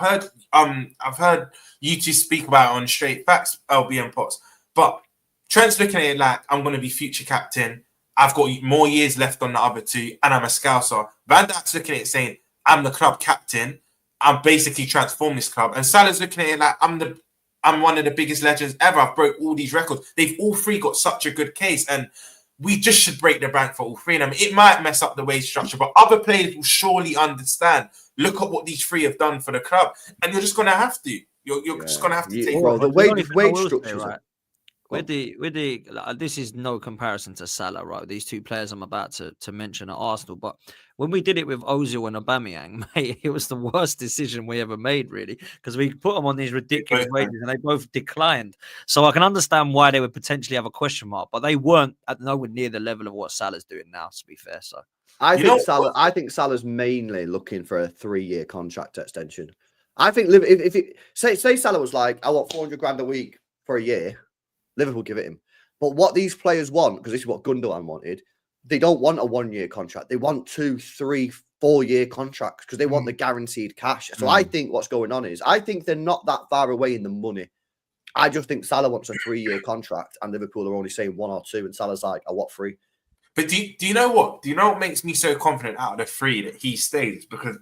heard you two speak about it on Straight Facts, LB and Potts. But Trent's looking at it like, I'm going to be future captain. I've got more years left on the other two, and I'm a Scouser. Van Dijk's looking at it saying, I'm the club captain. I'm basically transformed this club. And Salah's looking at it like, I'm one of the biggest legends ever. I've broke all these records. They've all three got such a good case, and we just should break the bank for all three of them. It might mess up the wage structure, but other players will surely understand. Look at what these three have done for the club, and you're just going to have to. You're just going to have to take.
Bro, the wage structures.
Right. With the this is no comparison to Salah, right? These two players I'm about to mention at Arsenal, but when we did it with Ozil and Aubameyang, mate, it was the worst decision we ever made, really, because we put them on these ridiculous wages and they both declined. So I can understand why they would potentially have a question mark, but they weren't at nowhere near the level of what Salah's doing now, to be fair. So
I think Salah's mainly looking for a 3-year contract extension. I think if it say Salah was like, I want 400 grand a week for a year. Liverpool give it him. But what these players want, because this is what Gundogan wanted, they don't want a 1-year contract. They want 2, 3, 4-year contracts because they want the guaranteed cash. So I think what's going on is, I think they're not that far away in the money. I just think Salah wants a 3-year contract and Liverpool are only saying 1 or 2 and Salah's like, I want 3.
But do you know what? Do you know what makes me so confident out of the 3 that he stays? Because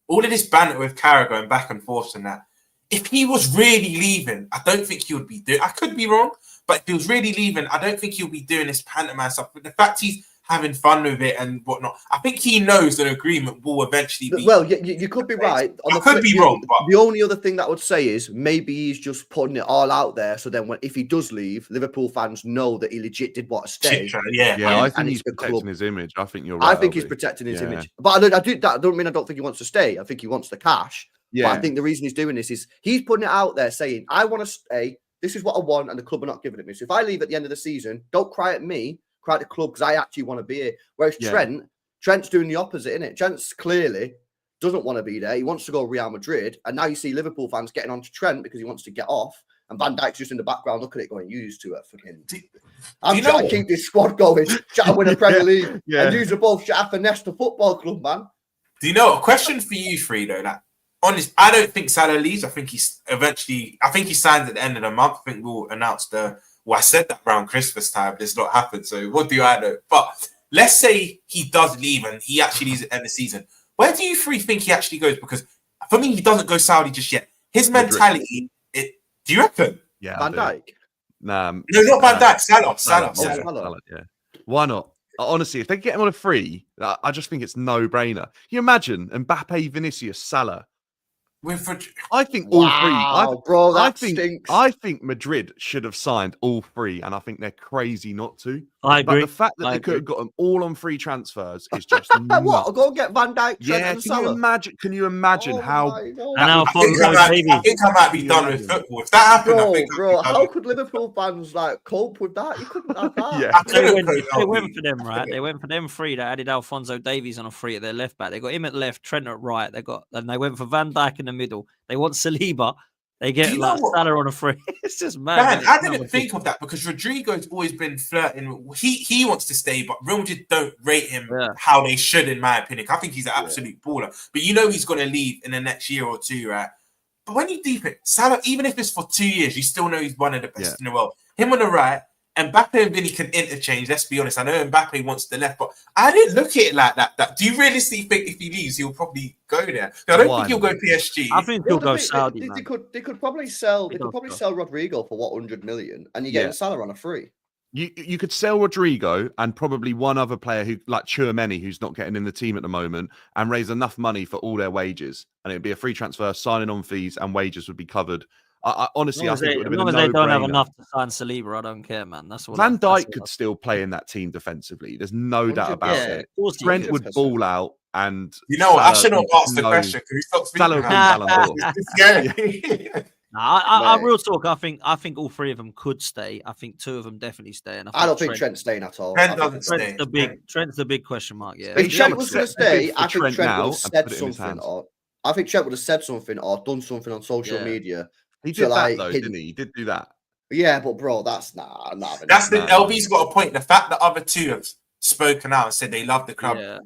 all of this banter with Karl going back and forth and that, if he was really leaving, I don't think he would be doing. I could be wrong, but if he was really leaving, I don't think he'll be doing this pantomime stuff. But the fact he's having fun with it and whatnot, I think he knows that agreement will eventually be.
Well, you could be right.
I could be wrong. But
the only other thing that I would say is maybe he's just putting it all out there. So then, if he does leave, Liverpool fans know that he legit did want to stay.
I think he's protecting his image. I think you're right.
I think he's protecting his image. But I don't mean I don't think he wants to stay. I think he wants the cash. Yeah. But I think the reason he's doing this is he's putting it out there saying, I want to stay. This is what I want. And the club are not giving it me. So if I leave at the end of the season, don't cry at me, cry at the club because I actually want to be here. Whereas Trent's doing the opposite, innit? Trent's clearly doesn't want to be there. He wants to go Real Madrid. And now you see Liverpool fans getting on to Trent because he wants to get off. And Van Dijk's just in the background looking at it going, you used to it. Fucking. I'm trying to keep this squad going. Try to win a Premier League. And use the both shot for Nesta Football Club, man.
Do you know, a question for you three, though, that honest, I don't think Salah leaves. I think he signs at the end of the month. I think we'll announce I said that around Christmas time. This not happened. So what do I know? But let's say he does leave and he actually leaves at the end of the season. Where do you three think he actually goes? Because for me, he doesn't go Saudi just yet. His mentality, do you reckon?
Yeah,
Van Dijk?
Nah. No, not Van Dijk. Salah.
Yeah. Why not? Honestly, if they get him on a free, I just think it's no-brainer. You imagine Mbappe, Vinicius, Salah. I think all three.
Bro, that stinks.
I think Madrid should have signed all 3, and I think they're crazy not to.
I agree.
But the fact that they could have got them all on free transfers is just
what? I'll go get Van Dijk.
Yeah, can you imagine how?
I think I might be done with football. If that happened,
bro, how could Liverpool fans cope with that? You couldn't have that.
They went for them, right? They went for them 3. They added Alphonso Davies on a 3 at their left back. They got him at left, Trent at right. They went for Van Dijk in the middle. They want Saliba. They get Salah on a 3. It's just mad.
Man, I didn't think of that because Rodrigo's always been flirting. He wants to stay, but Real Madrid don't rate him how they should, in my opinion. I think he's an absolute baller. But you know he's going to leave in the next year or 2, right? But when you deep it, Salah, even if it's for 2 years, you still know he's one of the best in the world. Him on the right, Mbappe and Vinny can interchange. Let's be honest. I know Mbappe wants the left, but I didn't look at it like that. Do you realistically think if he leaves, he'll probably go there? I don't think he'll go PSG.
I think he'll go Saudi.
They could probably sell. They could probably sell Rodrigo for 100 million, and you get Salah on a 3.
You could sell Rodrigo and probably one other player who, like Tchouameni, who's not getting in the team at the moment, and raise enough money for all their wages, and it'd be a free transfer, signing on fees, and wages would be covered. Honestly, I think it would have been a no-brainer.
As long as they don't have enough to sign Saliba, I don't care, man. That's what
Van Dijk could still play in that team defensively. There's no doubt about it. Trent would ball out, and
you know what? I should not ask the question. Can we stop speaking
about
I real talk. I think all 3 of them could stay. I think 2 of them definitely stay. And
I don't think Trent's staying at all.
Trent doesn't stay.
Trent's the big question mark. Yeah.
If Trent was going to stay, I think Trent would have said something, I think Trent would have said something or done something on social media.
He did that though, didn't he? He did do that.
Yeah, but bro, that's
That's the LB's got a point. The fact that other 2 have spoken out and said they love the club.
Yeah.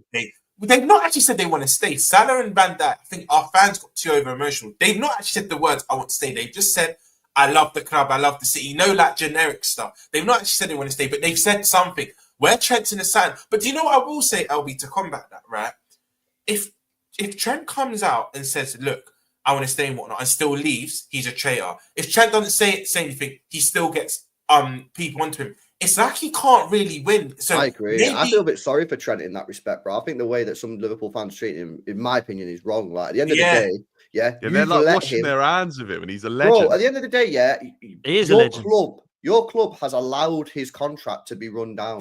They've not actually said they want to stay. Salah and Van Dijk, I think our fans got too over emotional. They've not actually said the words "I want to stay." They've just said, "I love the club. I love the city." You know, like generic stuff. They've not actually said they want to stay, but they've said something. Where Trent's in the sand. But do you know what I will say, LB, to combat that, right? If Trent comes out and says, "Look, I want to stay and whatnot," and still leaves, he's a traitor. If Trent doesn't say anything, he still gets people onto him. It's like he can't really win. So
I agree. I feel a bit sorry for Trent in that respect, bro. I think the way that some Liverpool fans treat him, in my opinion, is wrong. Like at the end of the day,
they're like washing their hands of him, and he's a legend.
Bro, at the end of the day,
he is a legend.
Your club has allowed his contract to be run down.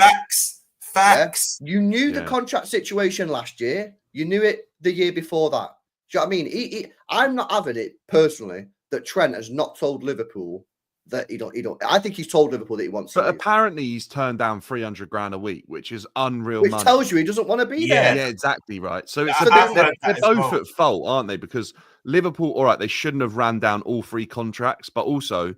Facts.
Yeah? You knew the contract situation last year. You knew it the year before that. Do you know what I mean? I'm not having it personally that Trent has not told Liverpool that he don't. I think he's told Liverpool that he wants.
But apparently, he's turned down 300 grand a week, which is unreal.
Which
money.
Tells you he doesn't want to be there.
Yeah, exactly right. So
they're
both at fault, aren't they? Because Liverpool, all right, they shouldn't have ran down all 3 contracts, but also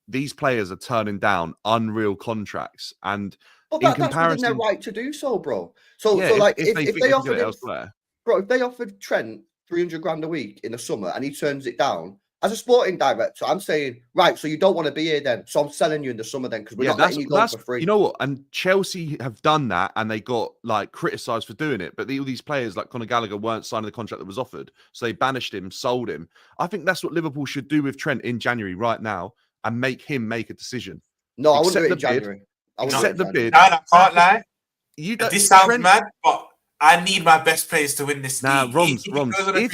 these players are turning down unreal contracts. And in comparison,
that's within their right to do so, bro. So
like
if they offered
it elsewhere,
bro, if they offered Trent 300 grand a week in the summer and he turns it down, as a sporting director, I'm saying, right, so you don't want to be here then. So I'm selling you in the summer then because we're not letting you go for free.
You know what? And Chelsea have done that and they got like criticised for doing it. But all these players like Conor Gallagher weren't signing the contract that was offered. So they banished him, sold him. I think that's what Liverpool should do with Trent in January right now and make him make a decision.
No, I wouldn't do it in January.
Accept the bid.
I can't lie.
This
sounds mad, but I need my best players to win this league.
Roms, if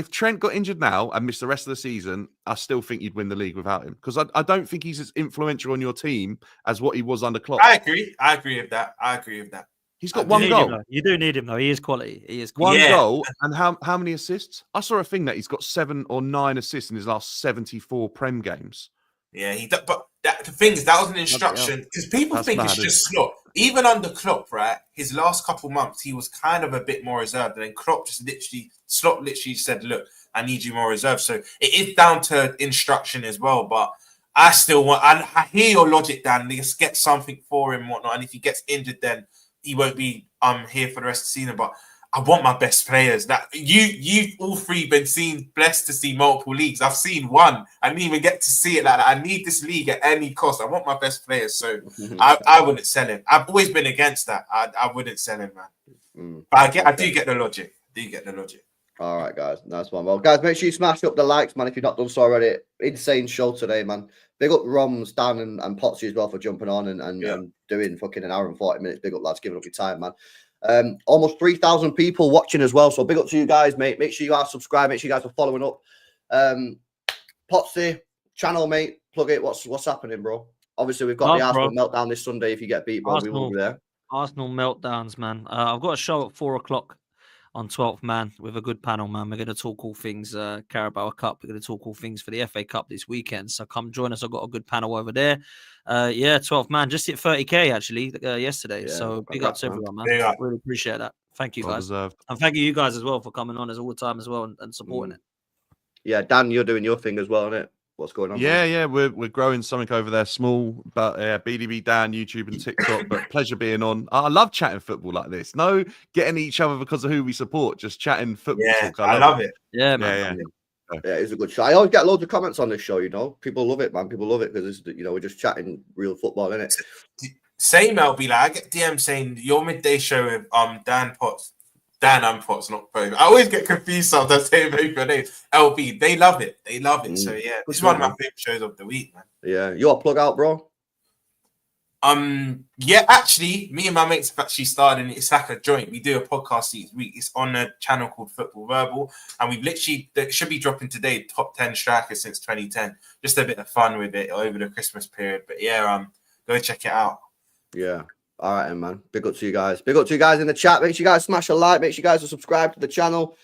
Trent got injured now and missed the rest of the season, I still think you'd win the league without him. Because I don't think he's as influential on your team as what he was under Klopp.
I agree with that.
He's got one goal.
You do need him, though. He is quality.
One goal. And how many assists? I saw a thing that he's got 7 or 9 assists in his last 74 Prem games.
Yeah, but the thing is, that was an instruction because people think it's just Klopp. Even under Klopp, right? His last couple months, he was kind of a bit more reserved, and then Klopp literally said, "Look, I need you more reserved." So it is down to instruction as well. But I still want. I hear your logic, Dan. Let's get something for him, and whatnot. And if he gets injured, then he won't be here for the rest of the season. But I want my best players. That you all 3 been blessed to see multiple leagues. I've seen one. I didn't even get to see it like that. I need this league at any cost. I want my best players. So I wouldn't sell him. I've always been against that. I wouldn't sell him, man. But I do get the logic.
All right, guys. Nice one. Well, guys, make sure you smash up the likes, man, if you've not done so already. Insane show today, man. Big up Roms, Dan, and Potsy as well for jumping on and doing fucking an hour and 40 minutes. Big up, lads, giving up your time, man. Almost 3,000 people watching as well. So big up to you guys, mate. Make sure you are subscribed. Make sure you guys are following up. Potsy, channel, mate. Plug it. What's happening, bro? Obviously, we've got the Arsenal meltdown this Sunday. If you get beat, bro, we will be there.
Arsenal meltdowns, man. I've got a show at 4:00 on 12th Man with a good panel, man. We're going to talk all things Carabao Cup. We're going to talk all things for the FA Cup this weekend. So come join us. I've got a good panel over there. 12th Man just hit 30K actually yesterday. So big up to everyone, man. Really appreciate that. Thank you, guys. And thank you guys as well for coming on as all the time as well and supporting it.
Yeah, Dan, you're doing your thing as well, isn't it? What's going on?
Yeah, we're growing something over there, small, but BDB Dan, YouTube and TikTok. But pleasure being on. I love chatting football like this. No getting each other because of who we support, just chatting football talk.
I love it.
Yeah, man.
Yeah, it's a good show. I always get loads of comments on this show, you know. People love it, man. People love it because we're just chatting real football, innit?
Same, LB. Like, I get DM saying your midday show with Dan Potts, not both. I always get confused sometimes saying both your names. LB, they love it. So yeah, this is one of my favorite shows of the week, man.
Yeah, you're a plug out, bro.
Yeah, actually, me and my mates have actually started, and it's like a joint. We do a podcast each week. It's on a channel called Football Verbal, and we've literally should be dropping today top 10 strikers since 2010. Just a bit of fun with it over the Christmas period. But yeah, go check it out.
Yeah. All right, man. Big up to you guys. Big up to you guys in the chat. Make sure you guys smash a like. Make sure you guys are subscribed to the channel.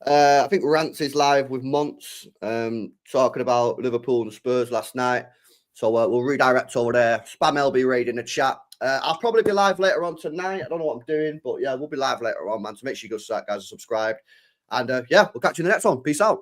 I think Rants is live with Monts talking about Liverpool and Spurs last night. So we'll redirect over there. Spam LB raid in the chat. I'll probably be live later on tonight. I don't know what I'm doing, but yeah, we'll be live later on, man. So make sure you guys are subscribed. And we'll catch you in the next one. Peace out.